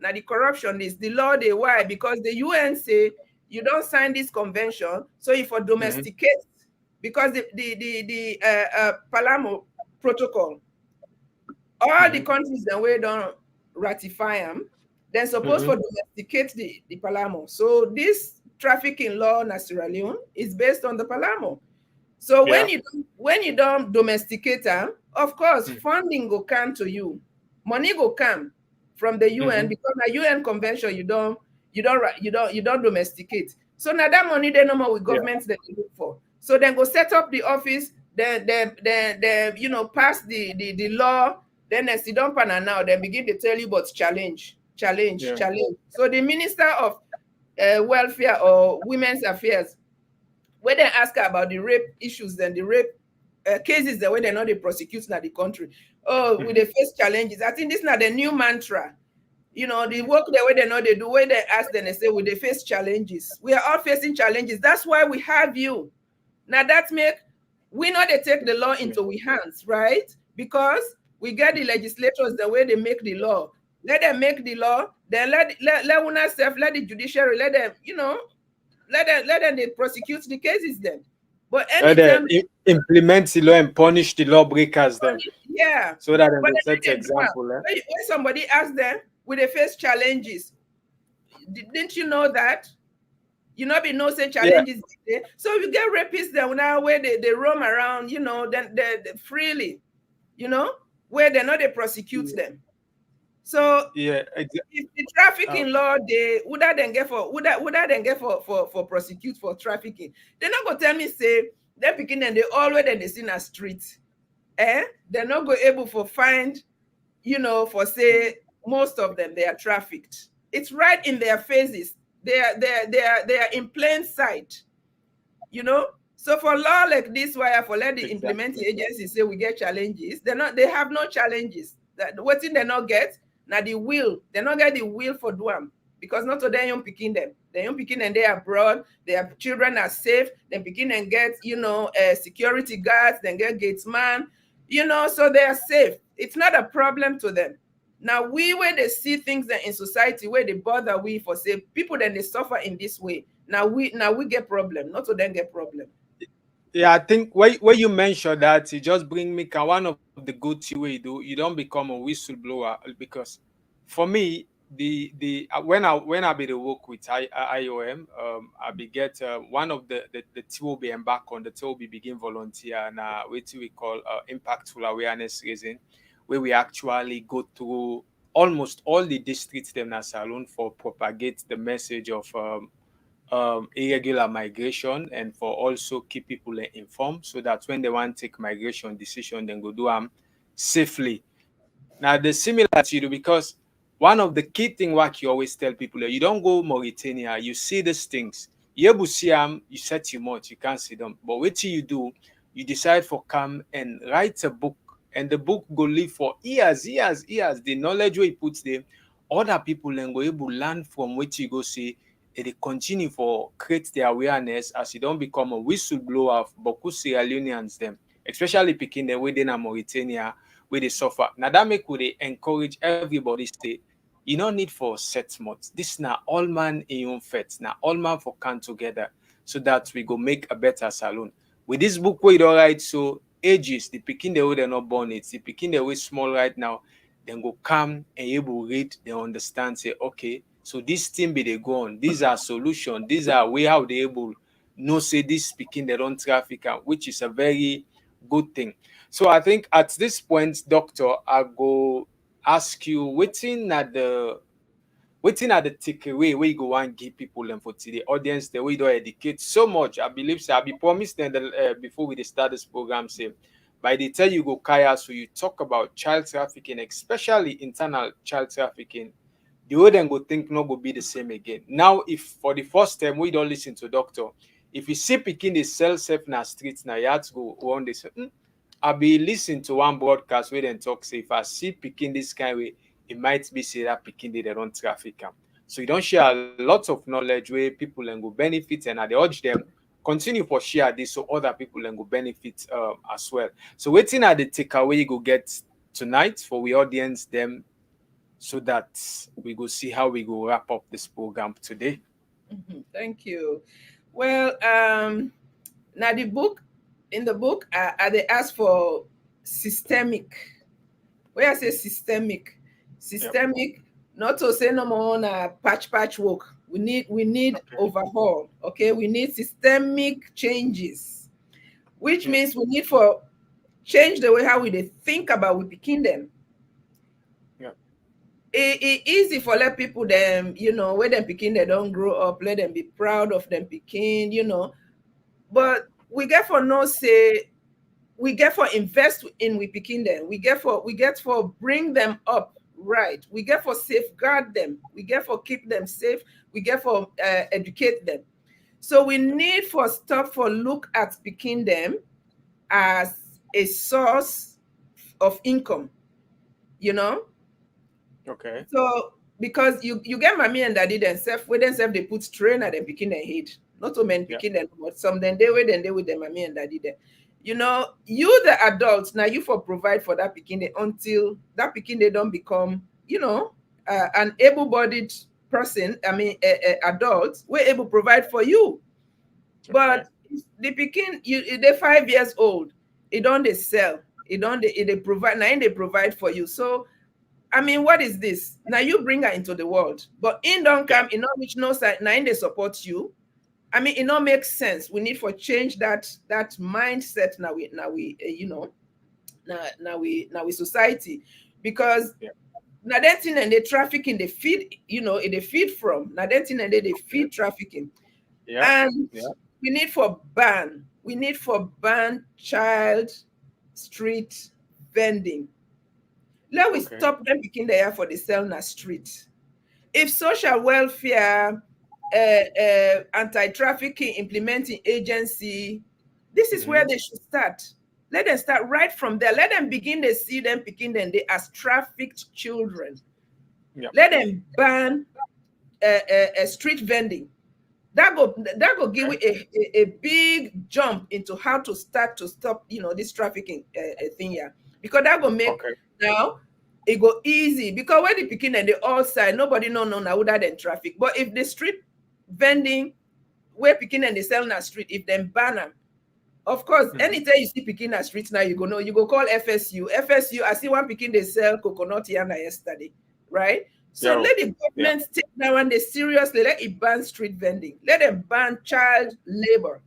I: now the corruption is the law they why because the UN say you don't sign this convention, so you for domesticate because the Palermo protocol, all the countries that way don't ratify them, then supposed for domesticate the Palermo. So this trafficking law in Sierra Leone is based on the Palermo. So when you don't domesticate them, of course funding go come to you, money go come from the UN because a UN convention you don't domesticate. So now that money they no more with governments that they look for. So then go set up the office, then pass the law. Then as you don't pan now, they begin to tell you about challenge. So the Minister of Welfare or Women's Affairs, when they ask her about the rape issues, then the rape cases, the way they're not the prosecuting at the country. With the face challenges. I think this is not the new mantra. The work the way they know they do, where they ask them, they say, will they face challenges? We are all facing challenges. That's why we have you. Now that make we know they take the law into we hands, right? Because we get the legislators the way they make the law. Let them make the law, then let the judiciary, let them, let them they prosecute the cases then. But anytime
B: implement the law and punish the lawbreakers then.
I: Yeah.
B: So that they set example.
I: When somebody asks them, will they face challenges? Didn't you know that? You know, be no say challenges. So you get rapists there now where they roam around, then they freely, where they know they prosecute them. So if the trafficking law they would that then get for prosecute for trafficking, they're not gonna tell me say they're picking and they always they see in a street. They're not go able for find, for say most of them they are trafficked. It's right in their faces. They are in plain sight. So for law like this, why for let the implementing agency say we get challenges, they have no challenges. That what thing they not get. Now the will, they not get the will for them because not to them young picking them. The young picking and they are abroad, their children are safe, they begin and get, security guards, then get gatesman, You know, so they are safe. It's not a problem to them. Now, where they see things that in society where they bother we for say people then they suffer in this way. Now we get problem, not to them get problem.
B: Yeah, I think where you mentioned that, it just bring me one of the good thing way you don't become a whistleblower, because for me when I be the work with IOM, I be get one of the team will be embark on the team will be begin volunteer and what we call impactful awareness raising, where we actually go through almost all the districts them na salon for propagate the message of irregular migration, and for also keep people informed so that when they want to take migration decision, then go do them safely. Now the similarity because one of the key thing what you always tell people, you don't go Mauritania, you see these things. You able see them, you set too much, you can't see them. But what you do, you decide for come and write a book, and the book go live for years, years, years. The knowledge where you put there, other people then go able learn from what you go see. They continue for create the awareness as you don't become a whistleblower of Boku Sierra Leoneans them, especially picking the way in Mauritania where they suffer. Now that make we encourage everybody say, you don't need for set months. This now all man in your fet. Now all man for come together so that we go make a better saloon. With this book we don't write so ages, the picking the way they're not born, it's the picking the way small right now, then go come and able read, they understand, say, okay, so this thing be they go on. These are solutions, these are way how they able no say this speaking they don't traffic, which is a very good thing. So I think at this point, Doctor, I go ask you waiting at the takeaway where you go and give people and for the audience the way you don't educate so much. I believe so. I be promised then before we start this program, say by the time you go Kaya, so you talk about child trafficking, especially internal child trafficking, the way then go think not go be the same again. Now, if for the first time we don't listen to doctor, if you see picking the cell safe na streets now, you have to go one day. I be listen to one broadcast where they talk say if I see picking this kind of way, it might be say that picking they don't traffic am. So you don't share lots of knowledge where people and go benefit, and I urge them continue for share this so other people and go benefit as well. So waiting at the takeaway you go get tonight for the audience them so that we go see how we go wrap up this program today.
I: Thank you. Well, now in the book, they ask for systemic. When I say systemic, not to say no more on a patch work. We need overhaul. Okay, we need systemic changes, which means we need for change the way how we think about we picking them. It easy for let people them, when them picking they don't grow up, let them be proud of them picking, but we get for no say, we get for invest in we picking them, we get for bring them up right, we get for safeguard them, we get for keep them safe, we get for educate them. So we need for stop for look at picking them as a source of income,
B: Okay.
I: So because you get mommy and daddy themselves, where themselves they put strain at them picking their head. Not so men picking them, but some then they with them mommy and daddy there. You the adults now you for provide for that picking until that picking they don't become, an able-bodied person. I mean, adults we're able to provide for you. Okay. But the picking they're 5 years old. It don't they sell. It don't they provide. Now they provide for you. So I mean, what is this? Now you bring her into the world, but in don't come, in not which no side, now they support you. I mean, it not makes sense. We need for change that mindset now we society, because now that thing and the trafficking they feed, they feed from now that thing and they feed trafficking. And we need for ban. We need for ban child street vending. Let we stop them picking the air for the sell na street. If social welfare, anti-trafficking implementing agency, this is where they should start. Let them start right from there. Let them begin to see them picking them they as trafficked children. Let them ban street vending. that go give you a big jump into how to start to stop, this trafficking thing here, because that go make now it go easy, because when the picking and the all side, nobody know now whether than traffic. But if the street vending where picking and they sell in the street, if them ban them, of course, anytime you see picking at street now, you go call FSU. I see one picking they sell coconut here yesterday, right? So let the government take now and they seriously let it ban street vending. Let them ban child labor.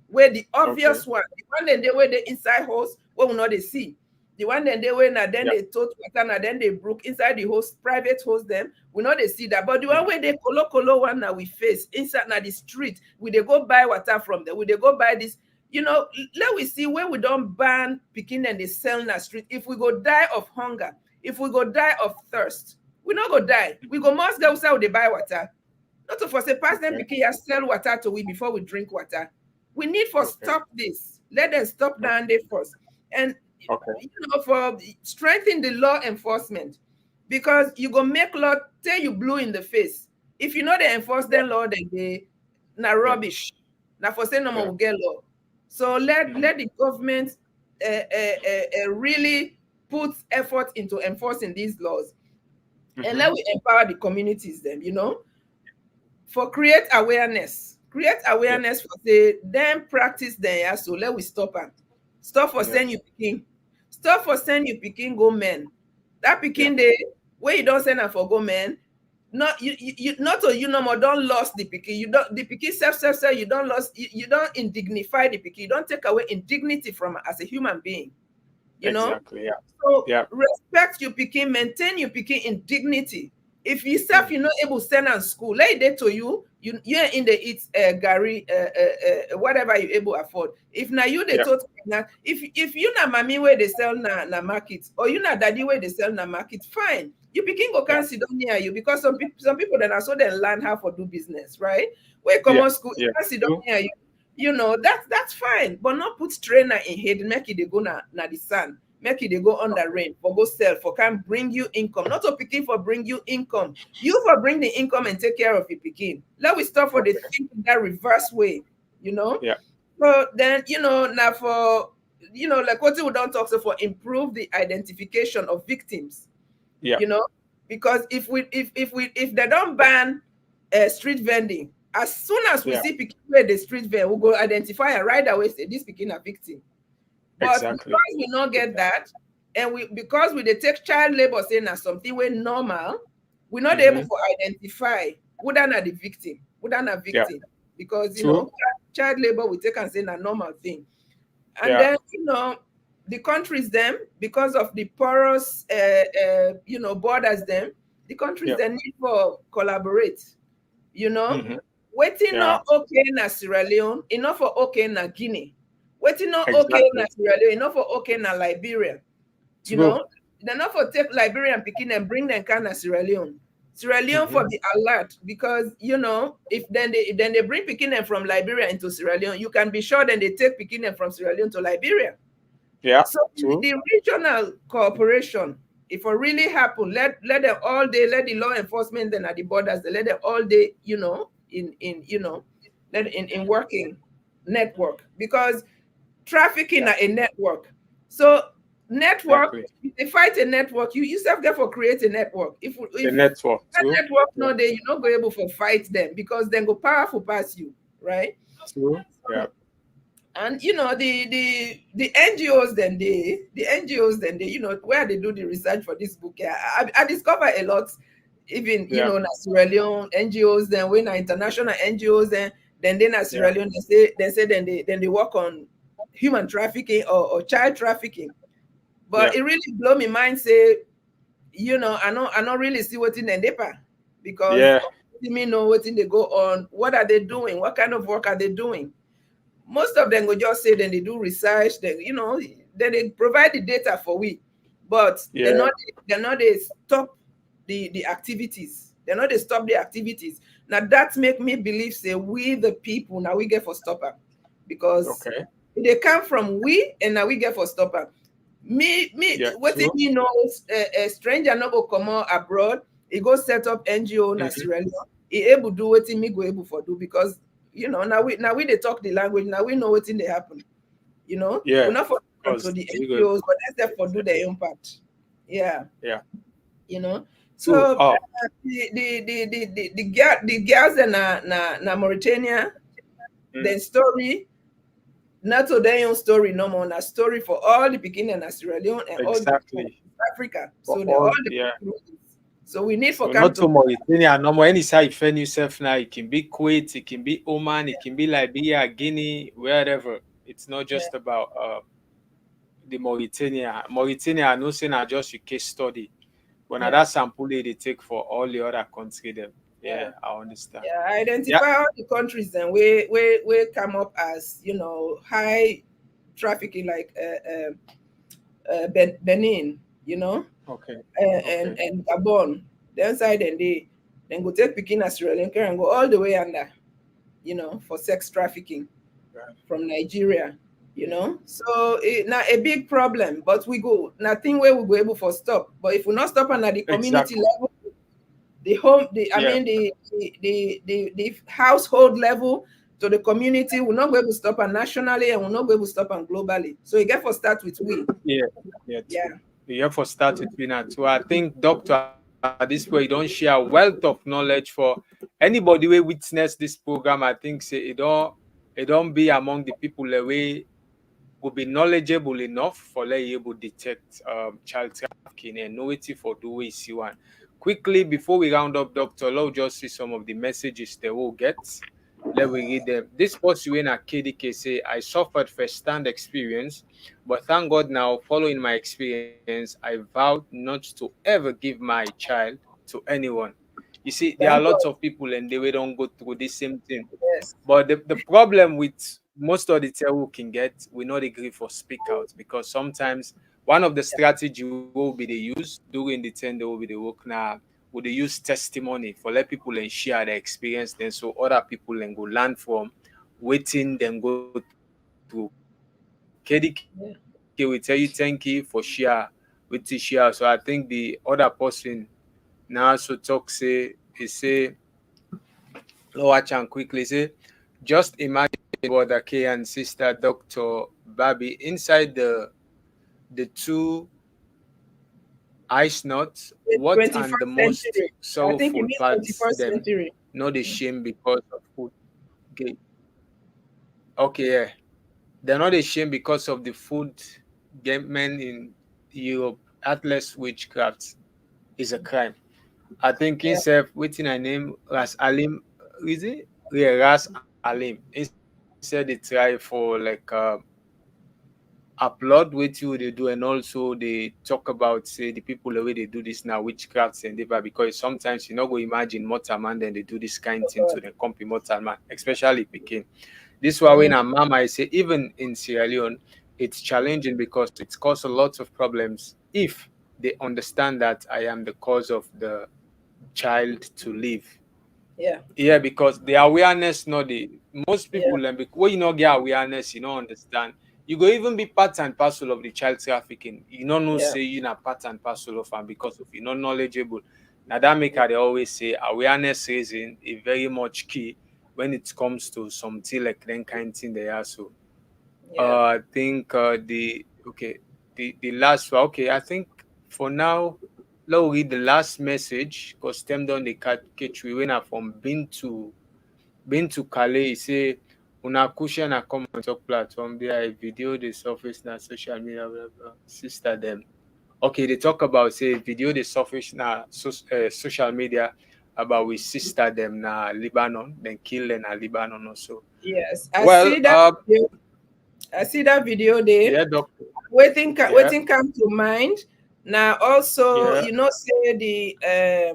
I: Where the obvious one, the one then they were the inside house, what will not they see? The one then they were now then they told water, then they broke inside the host, private host them. We know they see that. But the one where they colo one now we face inside now the street, we they go buy water from them, we they go buy this. Let we see where we don't ban picking and they sell in the street. If we go die of hunger, if we go die of thirst, we not go die. We go must go outside they buy water. Not to force a pass them picking and sell water to we before we drink water. We need for stop this. Let them stop down there first. And for strengthening the law enforcement, because you go make law tell you blue in the face. If you know they enforce their law, then they na rubbish. Now for say no more will get law. So let the government really put effort into enforcing these laws, and let we empower the communities. Then for create awareness for say them practice them. Yeah, so let we stop them. Stop for send you picking. Stop for send you picking go men. That picking day where you don't send them for go men. Not you not so no more don't lost the picking. You don't the picking self you don't lost you don't indignify the picking. You don't take away indignity from as a human being.
B: Exactly.
I: So respect your picking, maintain your picking in dignity. If yourself you're not able to send on school, let it to you're in the eat Gary whatever you able to afford. If now you the total if you na mommy where they sell na market, or you na daddy where they sell na market, fine. You picking go can't sit down near you, because some people that are so they learn how to do business, right? Where come on school, you can't sit down near you. That's fine, but not put trainer in head, make it they go na the sun, make it they go on the rain, for go sell, for can bring you income, not to picking for bring you income. You for bring the income and take care of your picking. Let we stop for the think that reverse way, So then now for like what we don't talk so for improve the identification of victims. Because if they don't ban street vending, as soon as we see people where the street vend, we'll go identify and right away say this picking a victim. But because we not get that, and because we they take child labor saying as something we're normal, we're not able to identify who are the victim, because child labor we take and say a normal thing. And then the countries them, because of the porous borders them, the countries they need for collaborate. Waiting not okay na Sierra Leone, enough for okay na Guinea. Waiting not okay na Sierra Leone, enough for okay na Liberia. They're not for take Liberian picking and bring them kind of Sierra Leone. Sierra Leone for the alert, because if they bring picking them from Liberia into Sierra Leone, you can be sure then they take picking them from Sierra Leone to Liberia. So the regional cooperation, if it really happen, let them all day, let the law enforcement then at the borders, they let them all day, in working network, because trafficking are a network. So network, if they fight a network, you yourself get for create a network. If
B: the network,
I: that network no day, you're not going able to fight them, because then go powerful past you, right? And the NGOs then where they do the research for this book, I discover a lot, even Sierra Leone NGOs, then when international NGOs, then they Sierra Leone then they work on human trafficking or child trafficking. But it really blow my mind, say, I don't really see what in the NDEPA, because me know what in they go on, what are they doing, what kind of work are they doing. Most of them will just say then they do research, then then they provide the data for we, but they're not they stop the activities. They're not they stop the activities. Now that make me believe, say, we the people now we get for stopper, because they come from we and now we get for stopper. What if me know a stranger no go come out abroad, he go set up NGO na Sierra Leone, he able do what me go able for do, because you know, now we they talk the language, now we know what's in they happen. You know,
B: Yeah,
I: we're not for
B: because
I: to the NGOs, but let's therefore do their own part. Yeah.
B: Yeah.
I: You know.
B: So,
I: So the girls in na Mauritania, their story, not to their own story no more, na story for all the beginning in Sierra Leone and all the
B: exactly.
I: Africa.
B: For
I: So they all the
B: yeah.
I: so we need for
B: So
I: come
B: not
I: to
B: to Mauritania, no more any side defend yourself now. It can be Kuwait, it can be Oman, it can be Liberia, Guinea, wherever. It's not just about the Mauritania. Mauritania, I know saying I just a case study. But now that sample they take for all the other countries them. Yeah, I understand.
I: Yeah, identify all the countries then we come up as, you know, high trafficking, like Benin, you know,
B: Okay.
I: and Gabon. The inside and they then go take Pekin as Sri Lanka and go all the way under, you know, for sex trafficking from Nigeria, you know. So it now a big problem, but we go nothing where we go able for stop. But if we not stop at the community level, the home, I mean the household level to the community, we're not going to stop and nationally, and we're not going to stop and globally. So you get for start with we.
B: Yeah. You have to start with me now. So I think, doctor, this way you don't share wealth of knowledge for anybody who witness this program. I think say it don't be among the people the way will be knowledgeable enough for let you able detect child trafficking and know it for do we see one. Quickly before we round up, doctor, let's just see some of the messages they will get. Let me read them. This person in a KDK say, I suffered first-hand experience, but thank God now, following my experience, I vowed not to ever give my child to anyone. You see, there are lots of people and they don't go through the same thing. But the problem with most of the tell we can get, we not agree for speak out, because sometimes one of the strategy will be they use during the 10 will be the work now. Would they use testimony for let people and share their experience, then so other people and go learn from waiting then go through. KDK will tell you thank you for share with the share. So I think the other person now so talk say watch and quickly say, just imagine brother K and sister Dr. Babi inside the two ice nuts. What are the
I: 21st
B: most
I: century. I think it
B: sorrowful
I: means
B: parts
I: 21st
B: them?
I: century.
B: Not the shame because of food. Okay, okay, yeah. They're not ashamed because of the food men in Europe. Atlas witchcraft is a crime. I think himself waiting a name Ras Alim, is it? Yeah, Ras Alim. Instead they try for like applaud what you they do, and also they talk about say the people the way they do this now witchcrafts and different, because sometimes you not go imagine mortal man then they do this kind of thing to the company mortal man, especially Peking. This why when a mama I say even in Sierra Leone it's challenging because it's caused a lot of problems if they understand that I am the cause of the child to live. Yeah, because the awareness, not the most people, and when you not get awareness, you don't understand. You go even be part and parcel of the child trafficking. You don't know say you not part and parcel of them because of you not knowledgeable. Now that make they always say awareness raising is very much key when it comes to something like that kind of thing they are. So I think the last one. Okay, I think for now, let's read the last message because them down the catch we when I from been to Calais. He say una cushion a Komon-Tok platform. There a video they surface na social media blah, blah, sister them. Okay, they talk about say video they surface na social media about we sister them na Lebanon, then kill them na Lebanon also.
I: Yes,
B: Well,
I: I see that video there.
B: yeah, doctor.
I: Waiting come to mind. Now also,
B: Yeah.
I: you know, say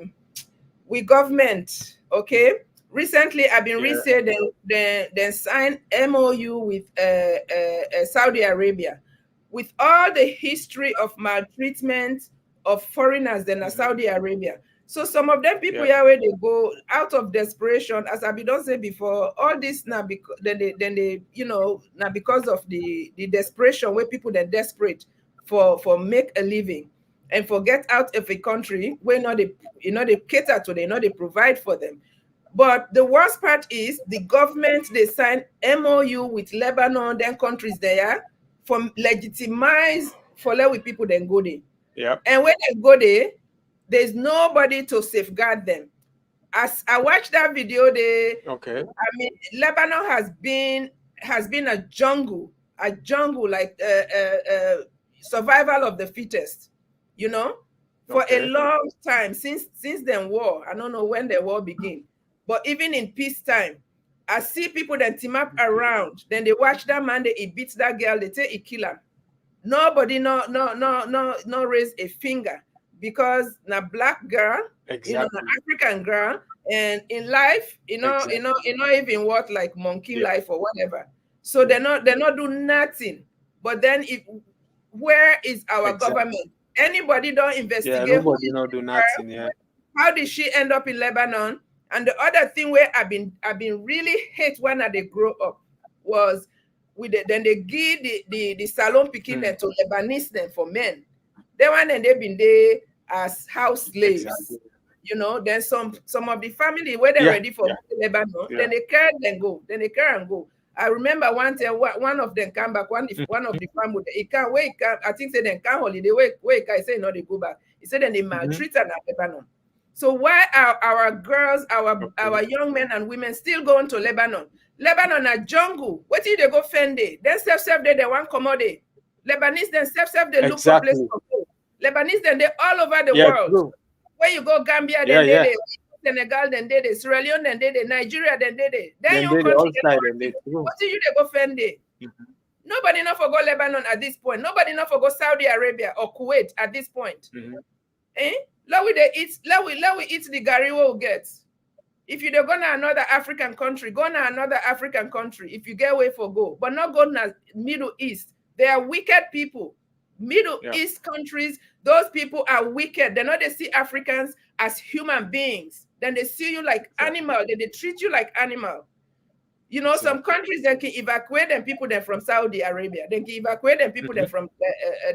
I: we government, okay. Recently, I've been resaid then sign MOU with Saudi Arabia, with all the history of maltreatment of foreigners in Saudi Arabia. So some of them people here where they go out of desperation, as I don't say before, all this now because then they you know now because of the desperation where people they're desperate for make a living and for get out of a country where not they you know they cater to, they know they provide for them. But the worst part is the government, they signed MOU with Lebanon, then countries there, for legitimize for let with people then go there.
B: Yeah.
I: And when they go there, there's nobody to safeguard them. As I watched that video,
B: Okay.
I: I mean, Lebanon has been a jungle like survival of the fittest, you know, for a
B: Okay.
I: long time since the war. I don't know when the war began, but even in peacetime, I see people that team up around. Then they watch that man, he beats that girl, they say he kill her. Nobody no raise a finger because na black girl, you know,
B: Exactly.
I: na African girl, and in life,
B: Exactly.
I: you know even what like monkey
B: Yeah.
I: life or whatever. So they're not do nothing. But then if where is our
B: Exactly.
I: government? Anybody don't
B: Yeah.
I: investigate who
B: Nobody
I: is
B: not do
I: the
B: nothing.
I: girl?
B: Yeah.
I: How did she end up in Lebanon? And the other thing where I've been really hate when they grow up was with then they give the salon picking them to Lebanese then for men. They one and they've been there as house slaves.
B: Exactly.
I: You know, then some of the family where they're
B: Yeah.
I: ready for Lebanon,
B: Yeah.
I: then they carry and go. Then they carry and go. I remember one time one of them come back, one of the family, he can't wait, I think say they can't holiday, wait, I say no, they go back. He said then they maltreat and Lebanon. So why are our girls, our young men and women still going to Lebanon? Lebanon a jungle. What did they go fend it? Then self they want commodity. Lebanese then self they look for place
B: Exactly.
I: to go. Lebanese then they all over the
B: Yeah.
I: world.
B: True.
I: Where you go, Gambia,
B: Yeah.
I: then
B: Yeah.
I: they Senegal, then they Sierra Leone, then they Nigeria, then they. Then
B: Then
I: your
B: they
I: country,
B: all
I: then
B: side and they true.
I: what do you they go fend it? Nobody not for go Lebanon at this point. Nobody not for go Saudi Arabia or Kuwait at this point. Eh? Let we eat the gari we get. If you don't go to another African country, go to another African country. If you get away for go, but not go to Middle East. They are wicked people. Middle East countries, those people are wicked. They know they see Africans as human beings. Then they see you like animal. Then they treat you like animal. You know, some countries they can evacuate them people then from Saudi Arabia. They can evacuate them people then from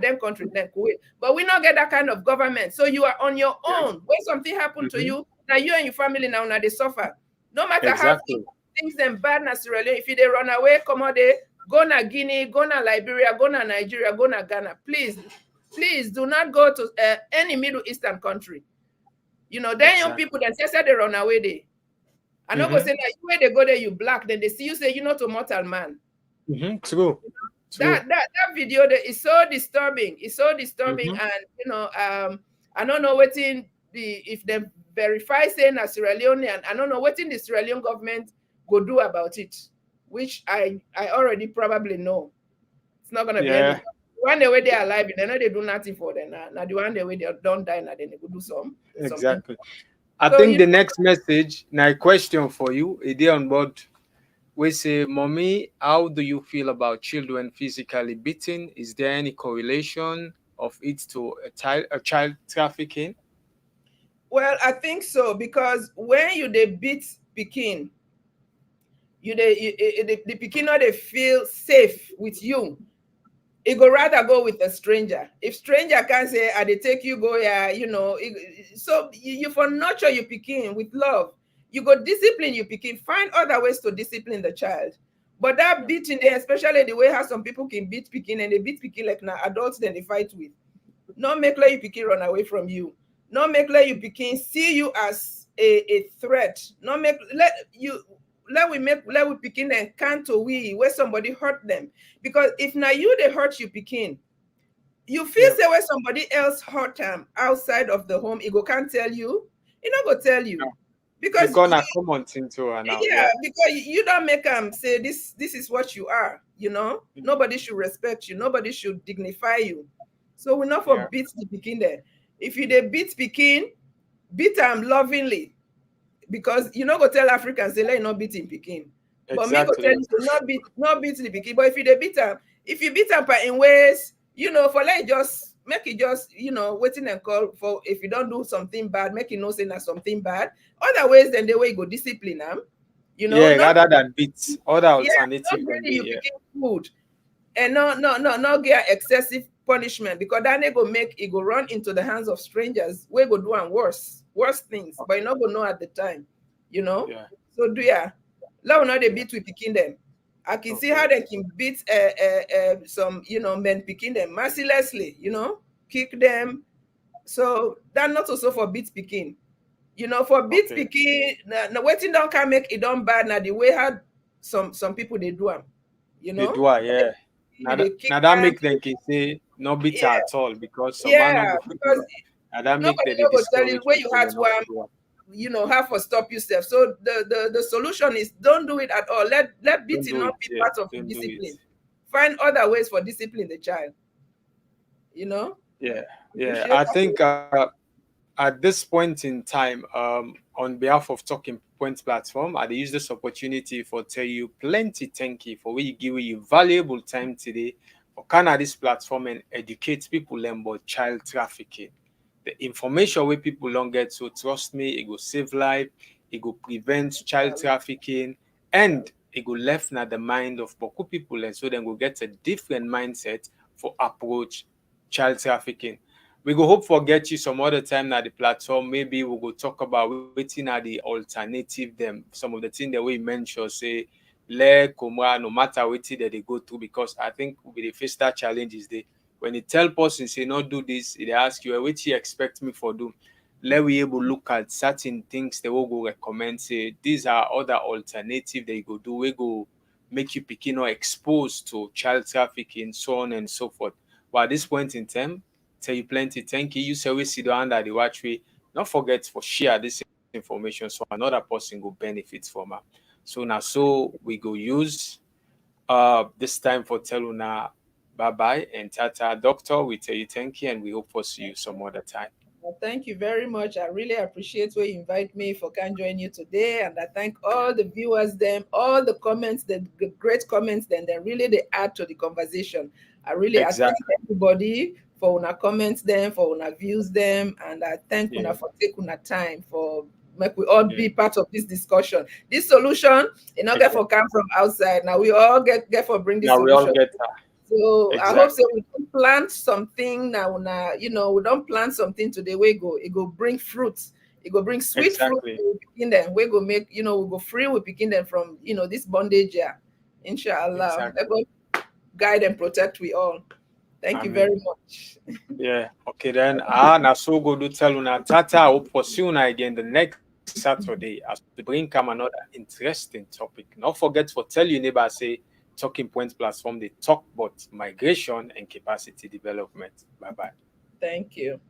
I: them countries, then Kuwait. But we not get that kind of government. So you are on your own. When something happened to you, now you and your family now they suffer. No matter how things them bad na Sierra Leone, if they run away, come on there, go na Guinea, go na Liberia, go na Nigeria, go na Ghana. Please do not go to any Middle Eastern country. You know, then young people then say they run away there. I know go say that you where they go there, you black, then they see you say you're not a mortal man.
B: True.
I: That video there is so disturbing. It's so disturbing, and you know, I don't know what in if they verify saying as Sierra Leonean, I don't know what in the Sierra Leone government go do about it, which I already probably know. It's not gonna be any. One day where they're alive, they know they do nothing for them. Now the one day where they don't die, now then they go do something.
B: Exactly. I think the next message, now a question for you, is there on board. We say, Mommy, how do you feel about children physically beaten? Is there any correlation of it to a child trafficking?
I: Well, I think so, because when you they beat Pekin, the Pekin they feel safe with you. It go rather go with a stranger. If stranger can say, "I they take you go here," you know. So you for nurture you Pekin with love. You go discipline you Pekin. Find other ways to discipline the child. But that beating there, especially the way how some people can beat Pekin and they beat Pekin like now adults then they fight with. Not make let you Pekin run away from you. Not make let you Pekin see you as a threat. Not make let we Pekin and can't to we where somebody hurt them. Because if now you they hurt you Pekin, you feel say where somebody else hurt them outside of the home, ego can't tell you. It not go tell you. Because
B: gonna come on into her now.
I: Because you don't make them say this is what you are, you know. Nobody should respect you, nobody should dignify you. So we're not for beat the Pekin there. If you they beat Pekin, beat them lovingly. Because you know go tell Africans say let you not beat in Pekin. But me go tell you to not beat the Pekin. But if you they beat them, if you beat them in ways, you know, for like just make it just, you know, waiting and call for if you don't do something bad, make it no say that something bad. Other ways then the way you go discipline them. You know,
B: rather than beats, other alternative
I: not really you Pekin food. And no get excessive punishment, because then they go make it go run into the hands of strangers. We go do and worse things, but you not go know at the time. you know.
B: Yeah.
I: So do ya. Let not they beat with picking them. I can see how they can beat some, you know, men picking them mercilessly, you know, kick them. So that not also for beat picking. You know, for beat picking, now waiting don't can make it don't bad. Now the way how some people they do them, you
B: They
I: know,
B: do it, yeah.
I: they kick
B: Now that
I: them.
B: make them can say no better at all because some man not
I: Yeah,
B: go fit do
I: because
B: it. Now that make
I: nobody
B: them they
I: will tell you
B: discourage
I: where you
B: people
I: had
B: and
I: to
B: not to do it.
I: you know, have to stop yourself. So the solution is don't do it at all. Let
B: Don't
I: beating
B: do it,
I: not be
B: yeah.
I: part of the
B: Don't do it.
I: discipline. Find other ways for discipline the child. You know?
B: Yeah, yeah.
I: Appreciate
B: I
I: that.
B: think at this point in time, on behalf of Talking Point platform, I use this opportunity for tell you plenty thank you for we give you valuable time today for kind of this platform and educate people learn about child trafficking. The information where people don't get, so trust me, it will save life, it will prevent child trafficking, and it will left na the mind of Boku people, and so then we'll get a different mindset for approach child trafficking. We go hope for get you some other time na the platform. Maybe we go talk about waiting at the alternative them. Some of the things that we mentioned, say le Kumra, no matter what that they go through, because I think with the first start challenge is they when you tell person say not do this, they ask you what you expect me for do. Let we able look at certain things they will go recommend. Say these are other alternative they go do. We go make you picking or exposed to child trafficking, so on and so forth. But at this point in time, tell you plenty. Thank you. You say we sit down under the watchway. Don't forget for share this information so another person will benefit from it. So now so we go use this time for Teluna bye bye and tata doctor. We tell you thank you and we hope for see you some other time.
I: Well, thank you very much. I really appreciate where you invite me for can join you today. And I thank all the viewers, them, all the comments, the great comments, then they really they add to the conversation. I thank everybody for una comments them, for una views them, and I thank una for take una time for make we all be part of this discussion. This solution, you know, get for come from outside. Now we all get for bring this
B: Now we all
I: solution.
B: get that.
I: So I hope so we don't plant something now. You know, we don't plant something today. It go bring fruits. It go bring sweet fruit in them. We go make, you know, we go free with picking them from, you know, this bondage here. Inshallah. Let God guide and protect we all. Thank you very much.
B: Yeah. Okay then. Now so go do tell una tata. I hope for see una again the next Saturday as we bring come another interesting topic. Not forget for tell you neighbor say Talking Point platform they talk about migration and capacity development. Bye bye.
I: Thank you.